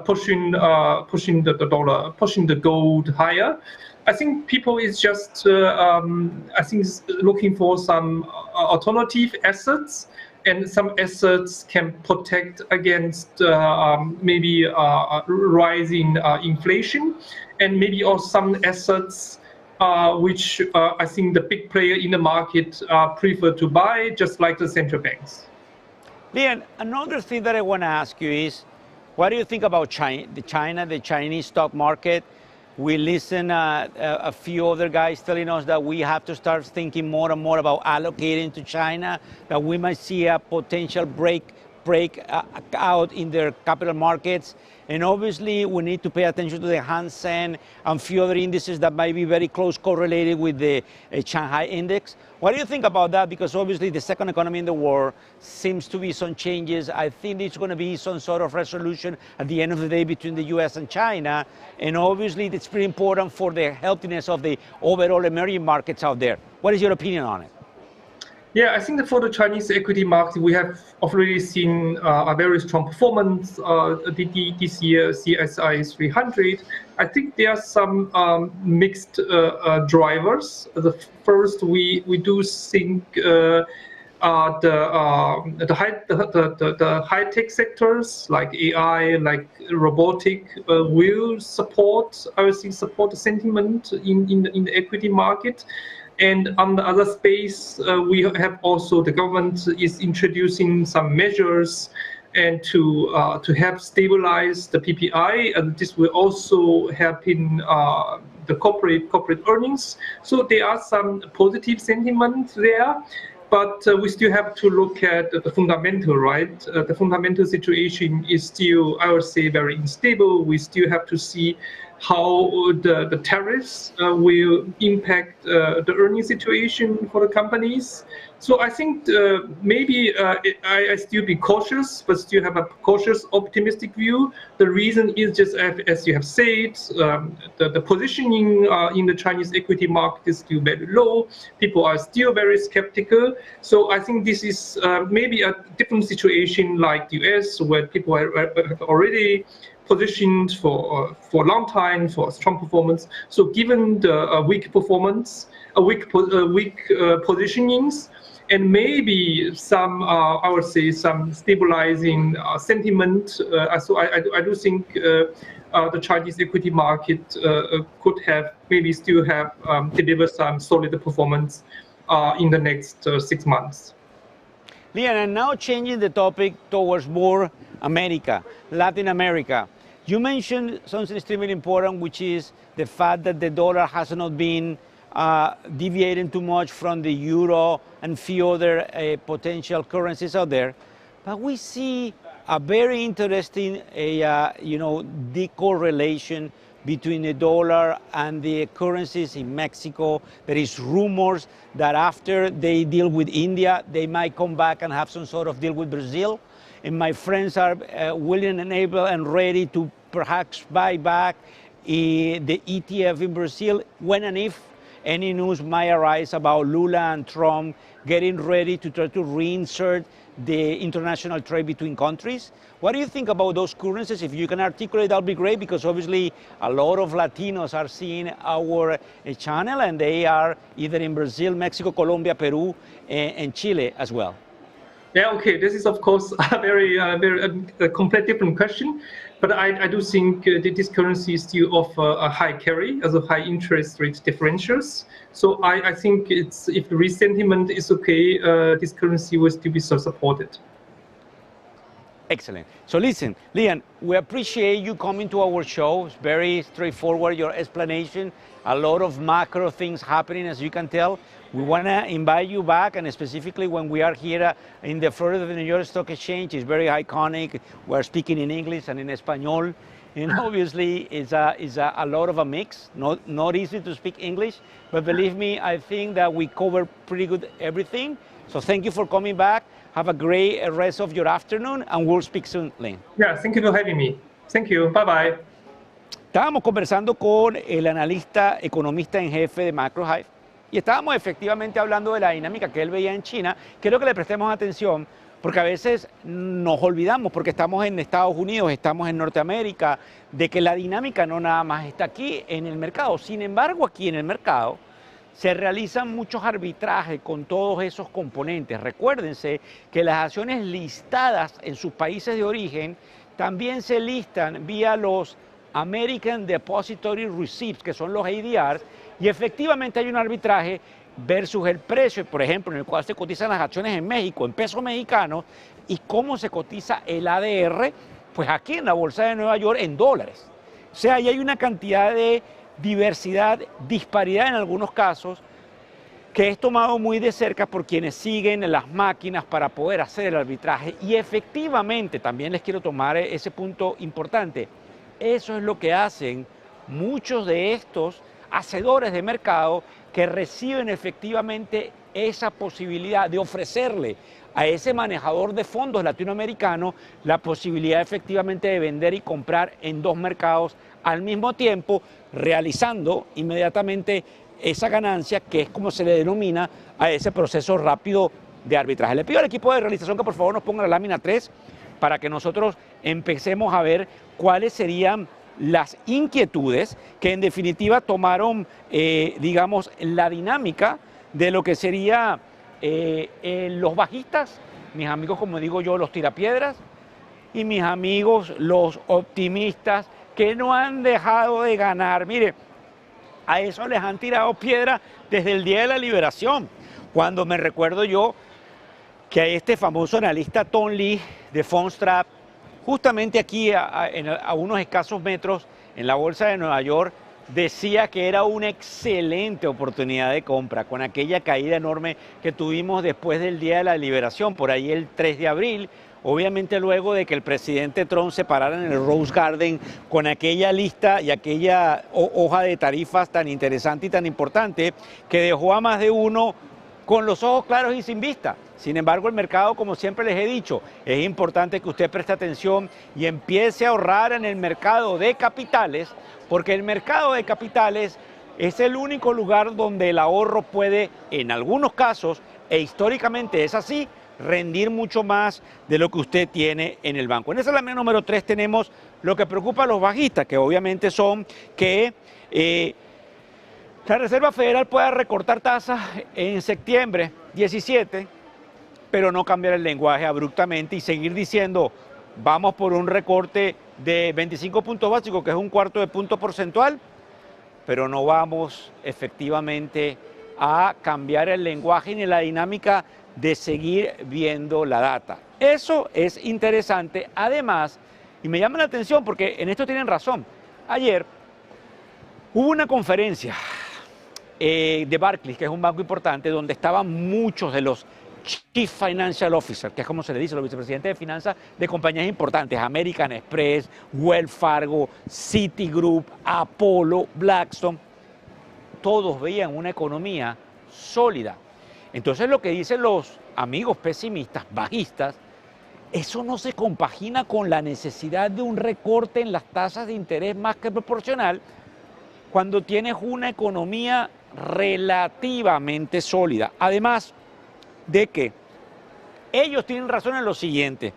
pushing the dollar, pushing the gold higher. I think people is just looking for some alternative assets, and some assets can protect against maybe rising inflation, and maybe also some assets which I think the big player in the market prefer to buy, just like the central banks. Lian, another thing that I want to ask you is, what do you think about the Chinese stock market? We listen a few other guys telling us that we have to start thinking more and more about allocating to China, that we might see a potential break out in their capital markets. And obviously, we need to pay attention to the Hang Seng and a few other indices that might be very close correlated with the Shanghai index. What do you think about that? Because obviously, the second economy in the world seems to be some changes. I think it's going to be some sort of resolution at the end of the day between the US and China. And obviously, it's pretty important for the healthiness of the overall emerging markets out there. What is your opinion on it? Yeah, I think that for the Chinese equity market, we have already seen a very strong performance this year, CSI 300. I think there are some mixed drivers. The first, we do think the high-tech sectors like AI, like robotic, will support, I would think, support the sentiment in the equity market. And on the other space, we have also the government is introducing some measures and to help stabilize the PPI, and this will also help in the corporate earnings. So there are some positive sentiment there, but we still have to look at the fundamental, right? The fundamental situation is still, I would say, very unstable. We still have to see how the tariffs will impact the earnings situation for the companies. So I think maybe I still be cautious, but still have a cautious, optimistic view. The reason is just as you have said, the positioning in the Chinese equity market is still very low. People are still very skeptical. So I think this is maybe a different situation like the US, where people have already positioned for a long time for strong performance. So given the weak performance, weak positionings, and maybe some, I would say, some stabilizing sentiment. So I do think the Chinese equity market could have maybe still have deliver some solid performance in the next 6 months. Lian, and now changing the topic towards more America, Latin America. You mentioned something extremely important, which is the fact that the dollar has not been deviating too much from the euro and few other potential currencies out there. But we see a very interesting, decorrelation between the dollar and the currencies in Mexico. There is rumors that after they deal with India, they might come back and have some sort of deal with Brazil. And my friends are willing and able and ready to perhaps buy back the ETF in Brazil when and if any news might arise about Lula and Trump getting ready to try to reinsert the international trade between countries. What do you think about those currencies? If you can articulate, that'll be great, because obviously a lot of Latinos are seeing our channel, and they are either in Brazil, Mexico, Colombia, Peru, and Chile as well. Yeah, okay. This is, of course, a very complete different question. But I do think that this currency still offer a high carry, as a high interest rate differentials. So I think it's, if the resentiment is okay, this currency will still be so supported. Excellent. So listen, Lian, we appreciate you coming to our show. It's very straightforward, your explanation. A lot of macro things happening, as you can tell. We want to invite you back, and specifically when we are here in the floor of the New York Stock Exchange. It's very iconic. We're speaking in English and in Espanol. And obviously, it's a lot of a mix, not easy to speak English, but believe me, I think that we cover pretty good everything. So thank you for coming back. Have a great rest of your afternoon, and we'll speak soon, Lynn. Yeah, thank you for having me. Thank you. Bye-bye. Estábamos conversando con el analista economista en jefe de MacroHive y estábamos efectivamente hablando de la dinámica que él veía en China. Quiero que le prestemos atención porque a veces nos olvidamos, porque estamos en Estados Unidos, estamos en Norteamérica, de que la dinámica no nada más está aquí en el mercado. Sin embargo, aquí en el mercado se realizan muchos arbitrajes con todos esos componentes. Recuérdense que las acciones listadas en sus países de origen también se listan vía los American Depository Receipts, que son los ADRs, y efectivamente hay un arbitraje versus el precio, por ejemplo, en el cual se cotizan las acciones en México, en pesos mexicanos, y cómo se cotiza el ADR, pues aquí en la Bolsa de Nueva York en dólares. O sea, ahí hay una cantidad de diversidad, disparidad en algunos casos, que es tomado muy de cerca por quienes siguen las máquinas para poder hacer el arbitraje. Y efectivamente, también les quiero tomar ese punto importante, eso es lo que hacen muchos de estos hacedores de mercado que reciben efectivamente esa posibilidad de ofrecerle a ese manejador de fondos latinoamericano la posibilidad efectivamente de vender y comprar en dos mercados al mismo tiempo, realizando inmediatamente esa ganancia, que es como se le denomina a ese proceso rápido de arbitraje. Le pido al equipo de realización que por favor nos ponga la lámina 3 para que nosotros empecemos a ver cuáles serían las inquietudes que en definitiva tomaron, digamos, la dinámica de lo que sería los bajistas, mis amigos, como digo yo, los tirapiedras, y mis amigos, los optimistas, que no han dejado de ganar. Mire, a eso les han tirado piedra desde el día de la liberación, cuando me recuerdo yo que a este famoso analista Tom Lee de Fundstrat, justamente aquí a unos escasos metros en la Bolsa de Nueva York, decía que era una excelente oportunidad de compra con aquella caída enorme que tuvimos después del Día de la Liberación, por ahí el 3 de abril, obviamente luego de que el presidente Trump se parara en el Rose Garden con aquella lista y aquella hoja de tarifas tan interesante y tan importante que dejó a más de uno con los ojos claros y sin vista. Sin embargo, el mercado, como siempre les he dicho, es importante que usted preste atención y empiece a ahorrar en el mercado de capitales, porque el mercado de capitales es el único lugar donde el ahorro puede, en algunos casos, e históricamente es así, rendir mucho más de lo que usted tiene en el banco. En esa lámina número 3 tenemos lo que preocupa a los bajistas, que obviamente son que la Reserva Federal pueda recortar tasas en septiembre 17, pero no cambiar el lenguaje abruptamente y seguir diciendo vamos por un recorte de 25 puntos básicos, que es un cuarto de punto porcentual, pero no vamos efectivamente a cambiar el lenguaje ni la dinámica de seguir viendo la data. Eso es interesante, además, y me llama la atención porque en esto tienen razón. Ayer hubo una conferencia de Barclays, que es un banco importante, donde estaban muchos de los Chief Financial Officer, que es como se le dice, los vicepresidentes de finanzas de compañías importantes, American Express, Wells Fargo, Citigroup, Apollo, Blackstone. Todos veían una economía sólida. Entonces lo que dicen los amigos pesimistas, bajistas, eso no se compagina con la necesidad de un recorte en las tasas de interés más que proporcional cuando tienes una economía relativamente sólida. Además de que ellos tienen razón en lo siguiente,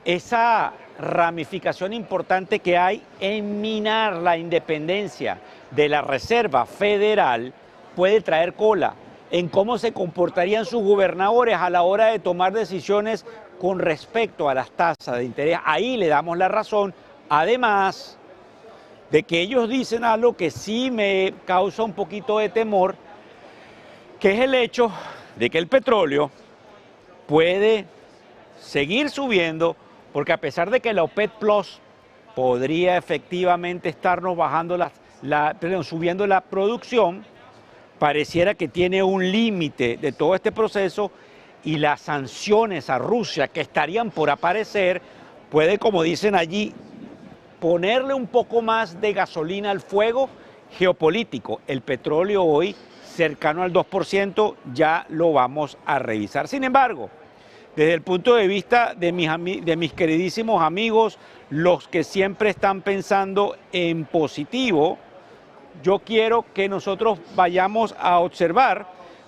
esa ramificación importante que hay en minar la independencia de la Reserva Federal puede traer cola en cómo se comportarían sus gobernadores a la hora de tomar decisiones con respecto a las tasas de interés. Ahí le damos la razón, además de que ellos dicen algo que sí me causa un poquito de temor, que es el hecho de que el petróleo puede seguir subiendo, porque a pesar de que la OPEC Plus podría efectivamente estarnos bajando subiendo la producción, pareciera que tiene un límite de todo este proceso y las sanciones a Rusia que estarían por aparecer puede, como dicen allí, ponerle un poco más de gasolina al fuego geopolítico. El petróleo hoy cercano al 2%, ya lo vamos a revisar. Sin embargo, desde el punto de vista de mis queridísimos amigos, los que siempre están pensando en positivo, yo quiero que nosotros vayamos a observar,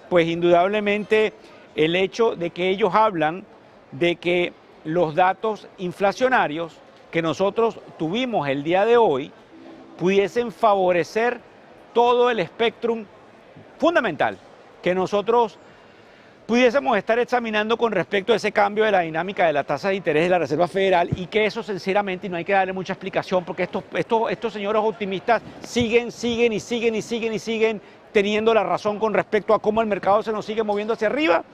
pues indudablemente el hecho de que ellos hablan de que los datos inflacionarios que nosotros tuvimos el día de hoy pudiesen favorecer todo el espectro fundamental que nosotros pudiésemos estar examinando con respecto a ese cambio de la dinámica de la tasa de interés de la Reserva Federal, y que eso sinceramente no hay que darle mucha explicación, porque estos señores optimistas siguen teniendo la razón con respecto a cómo el mercado se nos sigue moviendo hacia arriba,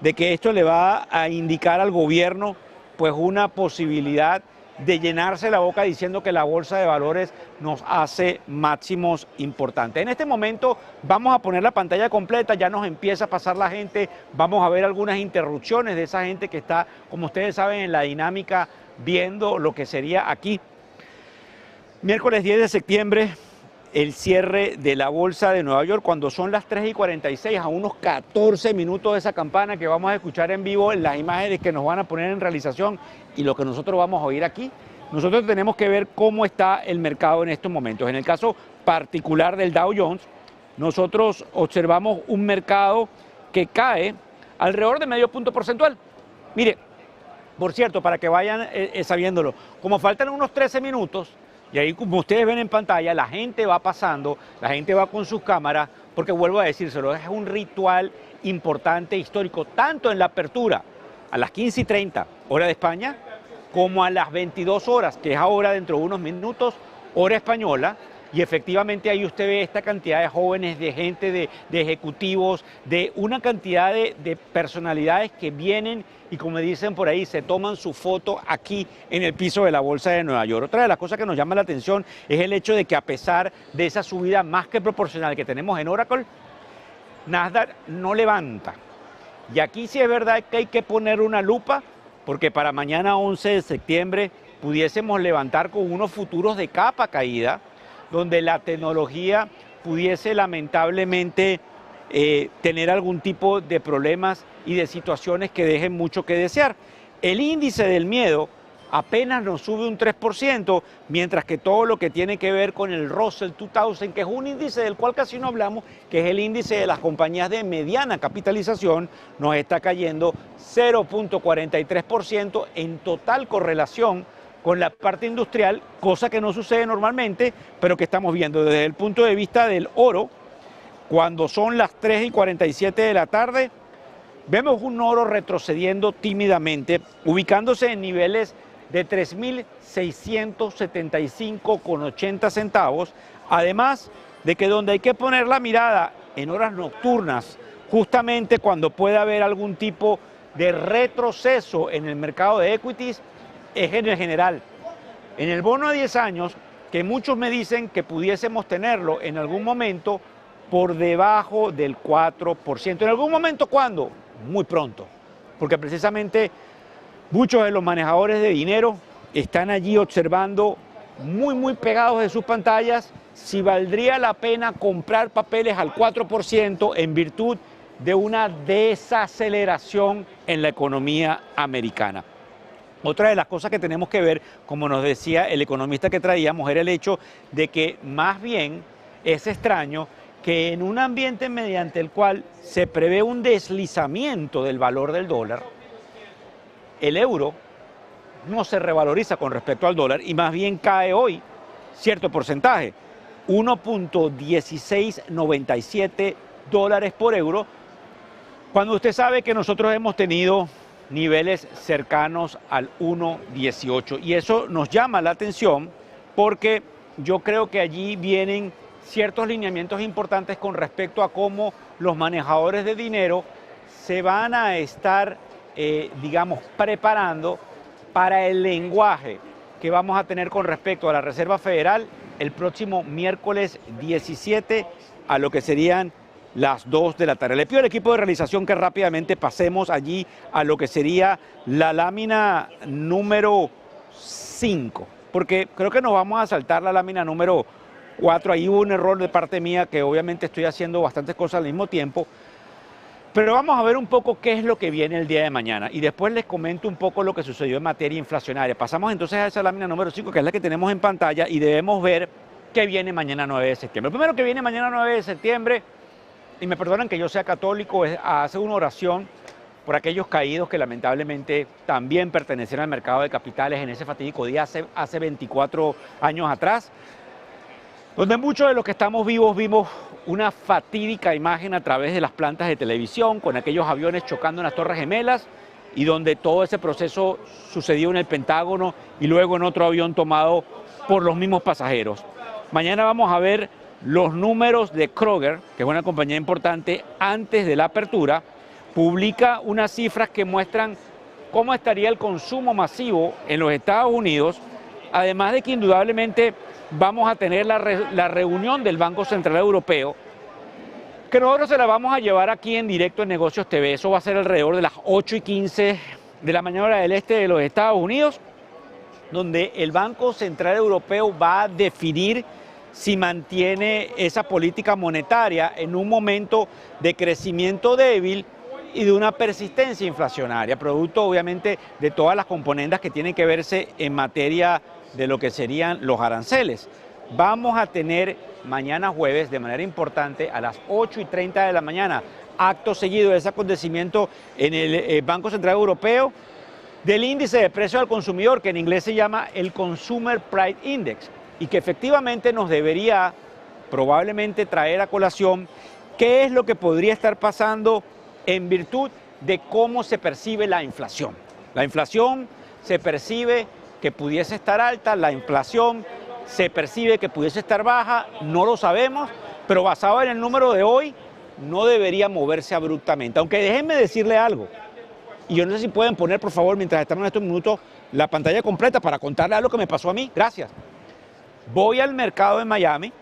de que esto le va a indicar al gobierno pues una posibilidad de llenarse la boca diciendo que la bolsa de valores nos hace máximos importantes. En este momento vamos a poner la pantalla completa, ya nos empieza a pasar la gente, vamos a ver algunas interrupciones de esa gente que está, como ustedes saben, en la dinámica viendo lo que sería aquí. Miércoles 10 de septiembre, el cierre de la bolsa de Nueva York, cuando son las 3:46, a unos 14 minutos de esa campana que vamos a escuchar en vivo, en las imágenes que nos van a poner en realización y lo que nosotros vamos a oír aquí. Nosotros tenemos que ver cómo está el mercado en estos momentos. En el caso particular del Dow Jones, nosotros observamos un mercado que cae alrededor de medio punto porcentual. Mire, por cierto, para que vayan sabiéndolo, como faltan unos 13 minutos, y ahí, como ustedes ven en pantalla, la gente va pasando, la gente va con sus cámaras, porque vuelvo a decírselo, es un ritual importante, histórico, tanto en la apertura a las 15:30, hora de España, como a las 22 horas, que es ahora dentro de unos minutos, hora española. Y efectivamente ahí usted ve esta cantidad de jóvenes, de gente, de ejecutivos, de una cantidad de personalidades que vienen y, como dicen por ahí, se toman su foto aquí en el piso de la Bolsa de Nueva York. Otra de las cosas que nos llama la atención es el hecho de que, a pesar de esa subida más que proporcional que tenemos en Oracle, Nasdaq no levanta. Y aquí sí es verdad que hay que poner una lupa, porque para mañana 11 de septiembre pudiésemos levantar con unos futuros de capa caída, donde la tecnología pudiese lamentablemente tener algún tipo de problemas y de situaciones que dejen mucho que desear. El índice del miedo apenas nos sube un 3%, mientras que todo lo que tiene que ver con el Russell 2000, que es un índice del cual casi no hablamos, que es el índice de las compañías de mediana capitalización, nos está cayendo 0.43% en total correlación con la parte industrial, cosa que no sucede normalmente, pero que estamos viendo. Desde el punto de vista del oro, cuando son las 3:47 de la tarde, vemos un oro retrocediendo tímidamente, ubicándose en niveles de 3.675,80 centavos, además de que donde hay que poner la mirada en horas nocturnas, justamente cuando pueda haber algún tipo de retroceso en el mercado de equities, es en el general. En el bono a 10 años, que muchos me dicen que pudiésemos tenerlo en algún momento por debajo del 4%. ¿En algún momento cuándo? Muy pronto, porque precisamente muchos de los manejadores de dinero están allí observando muy pegados de sus pantallas si valdría la pena comprar papeles al 4% en virtud de una desaceleración en la economía americana. Otra de las cosas que tenemos que ver, como nos decía el economista que traíamos, era el hecho de que más bien es extraño que en un ambiente mediante el cual se prevé un deslizamiento del valor del dólar, el euro no se revaloriza con respecto al dólar y más bien cae hoy cierto porcentaje, 1.1697 dólares por euro, cuando usted sabe que nosotros hemos tenido niveles cercanos al 1.18, y eso nos llama la atención porque yo creo que allí vienen ciertos lineamientos importantes con respecto a cómo los manejadores de dinero se van a estar, digamos, preparando para el lenguaje que vamos a tener con respecto a la Reserva Federal el próximo miércoles 17 a lo que serían las 2 de la tarde. Le pido al equipo de realización que rápidamente pasemos allí a lo que sería la lámina número 5. porque creo que nos vamos a saltar la lámina número 4. Ahí hubo un error de parte mía, que obviamente estoy haciendo bastantes cosas al mismo tiempo. Pero vamos a ver un poco qué es lo que viene el día de mañana y después les comento un poco lo que sucedió en materia inflacionaria. Pasamos entonces a esa lámina número 5, que es la que tenemos en pantalla, y debemos ver qué viene mañana 9 de septiembre. Lo primero que viene mañana 9 de septiembre, y me perdonan que yo sea católico, es hacer una oración por aquellos caídos que lamentablemente también pertenecieron al mercado de capitales en ese fatídico día hace 24 años atrás, donde muchos de los que estamos vivos vimos una fatídica imagen a través de las plantas de televisión, con aquellos aviones chocando en las Torres Gemelas, y donde todo ese proceso sucedió en el Pentágono y luego en otro avión tomado por los mismos pasajeros. Mañana vamos a ver los números de Kroger, que es una compañía importante, antes de la apertura. Publica unas cifras que muestran cómo estaría el consumo masivo en los Estados Unidos, además de que indudablemente vamos a tener la reunión del Banco Central Europeo, que nosotros se la vamos a llevar aquí en directo en Negocios TV. Eso va a ser alrededor de las 8:15 de la mañana hora del este de los Estados Unidos, donde el Banco Central Europeo va a definir si mantiene esa política monetaria en un momento de crecimiento débil y de una persistencia inflacionaria, producto obviamente de todas las componentes que tienen que verse en materia de lo que serían los aranceles. Vamos a tener mañana jueves, de manera importante, a las 8:30 de la mañana, acto seguido de ese acontecimiento en el Banco Central Europeo, del índice de precio al consumidor, que en inglés se llama el Consumer Price Index, y que efectivamente nos debería probablemente traer a colación qué es lo que podría estar pasando en virtud de cómo se percibe la inflación. La inflación se percibe que pudiese estar alta, la inflación se percibe que pudiese estar baja, no lo sabemos, pero basado en el número de hoy, no debería moverse abruptamente. Aunque déjenme decirle algo, y yo no sé si pueden poner, por favor, mientras estamos en estos minutos, la pantalla completa para contarle algo que me pasó a mí. Gracias. Voy al mercado de Miami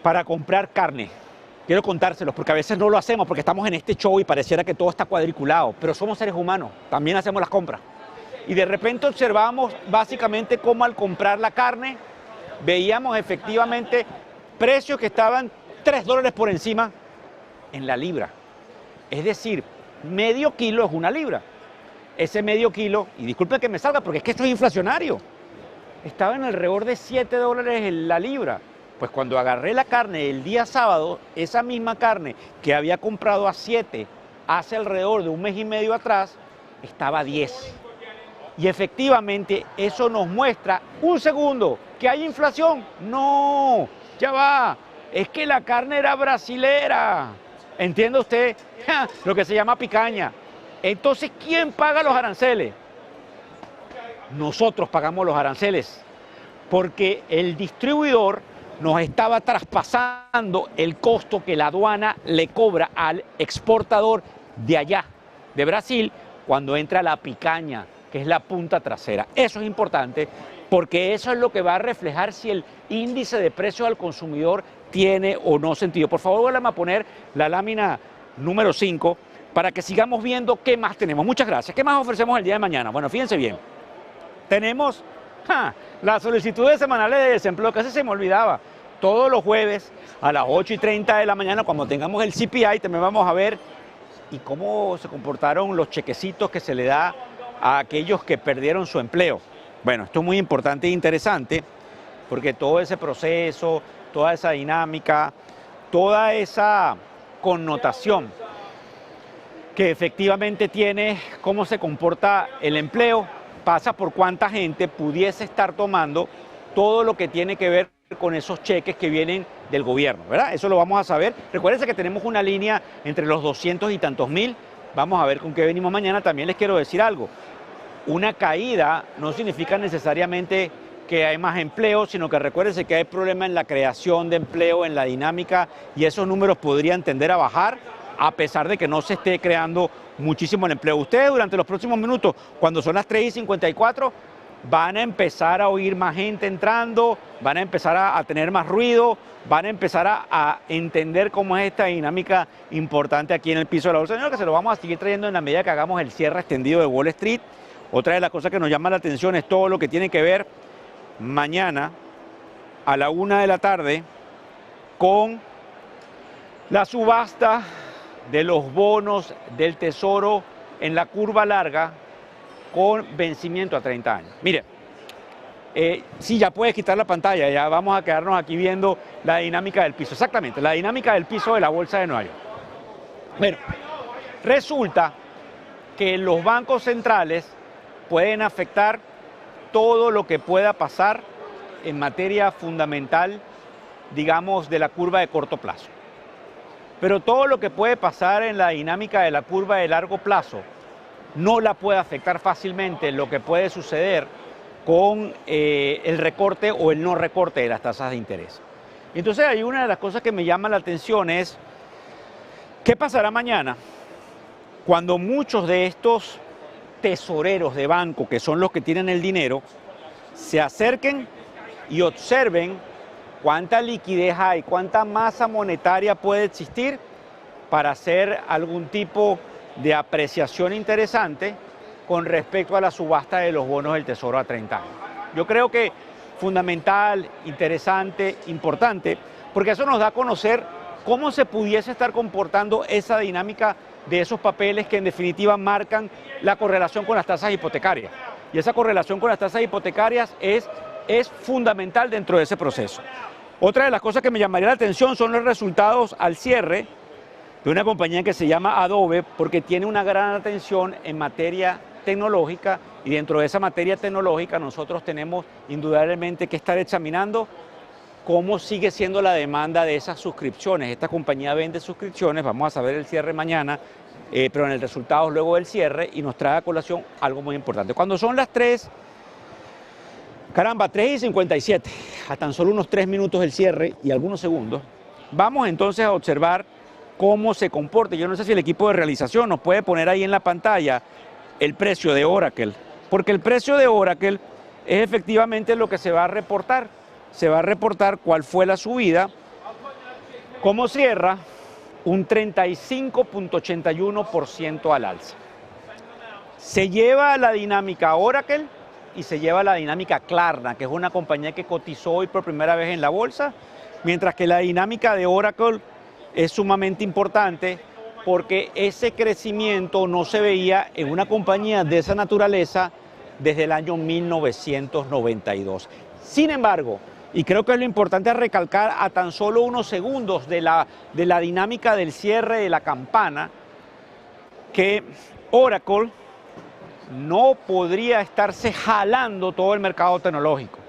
para comprar carne. Quiero contárselos porque a veces no lo hacemos porque estamos en este show y pareciera que todo está cuadriculado, pero somos seres humanos, también hacemos las compras. Y de repente observamos básicamente cómo al comprar la carne veíamos efectivamente precios que estaban $3 por encima en la libra. Es decir, medio kilo es una libra. Ese medio kilo, y disculpen que me salga porque es que esto es inflacionario, estaba en alrededor de $7 en la libra. Pues cuando agarré la carne el día sábado, esa misma carne que había comprado a 7 hace alrededor de un mes y medio atrás, estaba a 10. Y efectivamente eso nos muestra, un segundo, que hay inflación. No, ya va, es que la carne era brasilera. ¿Entiende usted? Lo que se llama picaña. Entonces, ¿quién paga los aranceles? Nosotros pagamos los aranceles, porque el distribuidor nos estaba traspasando el costo que la aduana le cobra al exportador de allá, de Brasil, cuando entra la picaña, que es la punta trasera. Eso es importante porque eso es lo que va a reflejar si el índice de precios al consumidor tiene o no sentido. Por favor, vuélvame a poner la lámina número 5 para que sigamos viendo qué más tenemos. Muchas gracias. ¿Qué más ofrecemos el día de mañana? Bueno, fíjense bien. Tenemos las solicitudes semanales de desempleo, que casi se me olvidaba. Todos los jueves a las 8:30 de la mañana, cuando tengamos el CPI, también vamos a ver y cómo se comportaron los chequecitos que se le da a aquellos que perdieron su empleo. Bueno, esto es muy importante e interesante porque todo ese proceso, toda esa dinámica, toda esa connotación que efectivamente tiene cómo se comporta el empleo, pasa por cuánta gente pudiese estar tomando todo lo que tiene que ver con esos cheques que vienen del gobierno, ¿verdad? Eso lo vamos a saber. Recuérdense que tenemos una línea entre los 200 y tantos mil. Vamos a ver con qué venimos mañana. También les quiero decir algo. Una caída no significa necesariamente que hay más empleo, sino que recuérdense que hay problema en la creación de empleo, en la dinámica, y esos números podrían tender a bajar a pesar de que no se esté creando muchísimo el empleo. Ustedes durante los próximos minutos, cuando son las 3:54, van a empezar a oír más gente entrando, van a empezar a tener más ruido, van a empezar a entender cómo es esta dinámica importante aquí en el piso de la bolsa, que se lo vamos a seguir trayendo en la medida que hagamos el cierre extendido de Wall Street. Otra de las cosas que nos llama la atención es todo lo que tiene que ver mañana a la 1 de la tarde con la subasta de los bonos del Tesoro en la curva larga con vencimiento a 30 años. Mire, sí, ya puedes quitar la pantalla, ya vamos a quedarnos aquí viendo la dinámica del piso. Exactamente, la dinámica del piso de la Bolsa de Nueva York. Bueno, resulta que los bancos centrales pueden afectar todo lo que pueda pasar en materia fundamental, digamos, de la curva de corto plazo. Pero todo lo que puede pasar en la dinámica de la curva de largo plazo no la puede afectar fácilmente lo que puede suceder con el recorte o el no recorte de las tasas de interés. Entonces, hay una de las cosas que me llama la atención es ¿qué pasará mañana cuando muchos de estos tesoreros de banco, que son los que tienen el dinero, se acerquen y observen cuánta liquidez hay, cuánta masa monetaria puede existir para hacer algún tipo de apreciación interesante con respecto a la subasta de los bonos del Tesoro a 30 años? Yo creo que fundamental, interesante, importante, porque eso nos da a conocer cómo se pudiese estar comportando esa dinámica de esos papeles que en definitiva marcan la correlación con las tasas hipotecarias. Y esa correlación con las tasas hipotecarias es fundamental dentro de ese proceso. Otra de las cosas que me llamaría la atención son los resultados al cierre de una compañía que se llama Adobe, porque tiene una gran atención en materia tecnológica, y dentro de esa materia tecnológica nosotros tenemos indudablemente que estar examinando cómo sigue siendo la demanda de esas suscripciones. Esta compañía vende suscripciones, vamos a saber el cierre mañana, pero en el resultado luego del cierre, y nos trae a colación algo muy importante. Cuando son las 3:57, a tan solo unos 3 minutos del cierre y algunos segundos, vamos entonces a observar cómo se comporta. Yo no sé si el equipo de realización nos puede poner ahí en la pantalla el precio de Oracle, porque el precio de Oracle es efectivamente lo que se va a reportar. Se va a reportar cuál fue la subida, cómo cierra, un 35.81% al alza. Se lleva la dinámica Oracle y se lleva la dinámica Klarna, que es una compañía que cotizó hoy por primera vez en la bolsa, mientras que la dinámica de Oracle es sumamente importante porque ese crecimiento no se veía en una compañía de esa naturaleza desde el año 1992. Sin embargo, y creo que es lo importante a recalcar a tan solo unos segundos de la dinámica del cierre de la campana, que Oracle no podría estarse jalando todo el mercado tecnológico.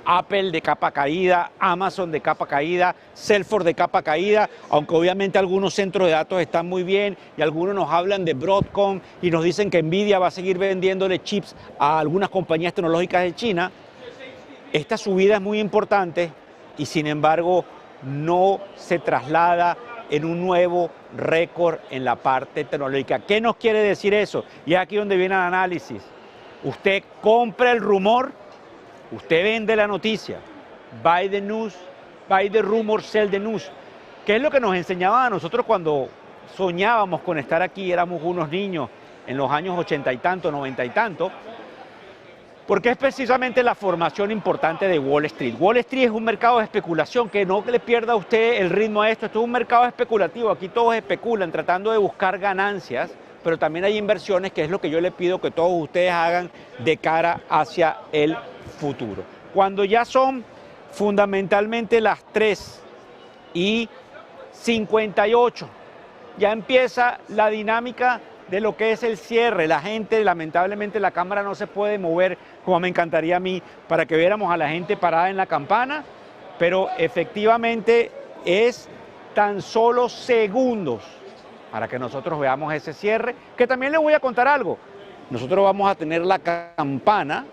Apple de capa caída, Amazon de capa caída, Salesforce de capa caída, aunque obviamente algunos centros de datos están muy bien y algunos nos hablan de Broadcom y nos dicen que Nvidia va a seguir vendiéndole chips a algunas compañías tecnológicas de China. Esta subida es muy importante y sin embargo no se traslada en un nuevo récord en la parte tecnológica. ¿Qué nos quiere decir eso? Y es aquí donde viene el análisis. Usted compra el rumor, usted vende la noticia. Buy the news, buy the rumor, sell the news. ¿Qué es lo que nos enseñaban a nosotros cuando soñábamos con estar aquí? Éramos unos niños en los años 80 y tanto, 90 y tanto. Porque es precisamente la formación importante de Wall Street. Wall Street es un mercado de especulación, que no le pierda a usted el ritmo a esto. Esto es un mercado especulativo, aquí todos especulan tratando de buscar ganancias, pero también hay inversiones, que es lo que yo le pido que todos ustedes hagan de cara hacia el futuro. Cuando ya son fundamentalmente las 3:58, ya empieza la dinámica de lo que es el cierre. La gente, lamentablemente la cámara no se puede mover como me encantaría a mí para que viéramos a la gente parada en la campana, pero efectivamente es tan solo segundos para que nosotros veamos ese cierre, que también les voy a contar algo. Nosotros vamos a tener la campana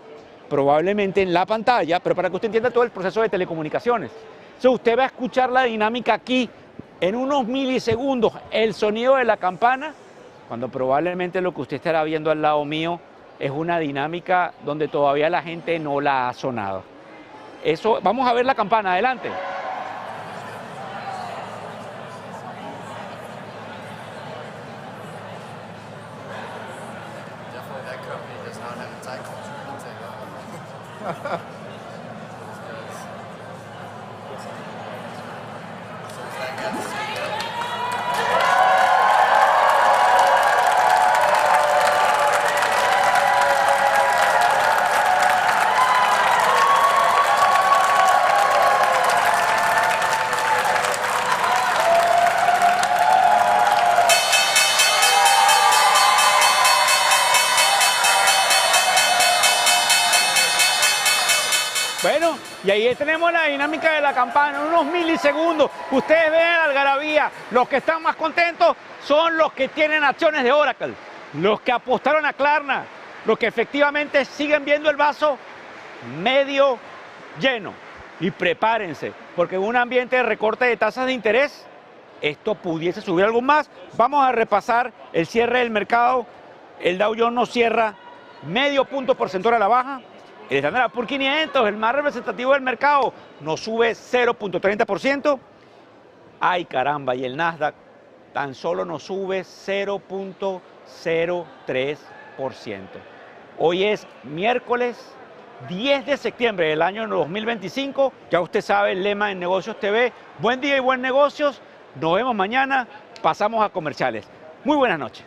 probablemente en la pantalla, pero para que usted entienda todo el proceso de telecomunicaciones. Entonces usted va a escuchar la dinámica aquí en unos milisegundos, el sonido de la campana, cuando probablemente lo que usted estará viendo al lado mío es una dinámica donde todavía la gente no la ha sonado. Eso, vamos a ver la campana, adelante. Definitely that company does not have Bueno, y ahí tenemos la dinámica de la campana, en unos milisegundos. Ustedes ven la algarabía. Los que están más contentos son los que tienen acciones de Oracle, los que apostaron a Klarna, los que efectivamente siguen viendo el vaso medio lleno. Y prepárense, porque en un ambiente de recorte de tasas de interés, esto pudiese subir algo más. Vamos a repasar el cierre del mercado. El Dow Jones nos cierra medio punto porcentual a la baja. El Standard & Poor's 500, el más representativo del mercado, nos sube 0.30%. ¡Ay, caramba! Y el Nasdaq tan solo nos sube 0.03%. Hoy es miércoles 10 de septiembre del año 2025. Ya usted sabe el lema en Negocios TV. Buen día y buen negocios. Nos vemos mañana. Pasamos a comerciales. Muy buenas noches.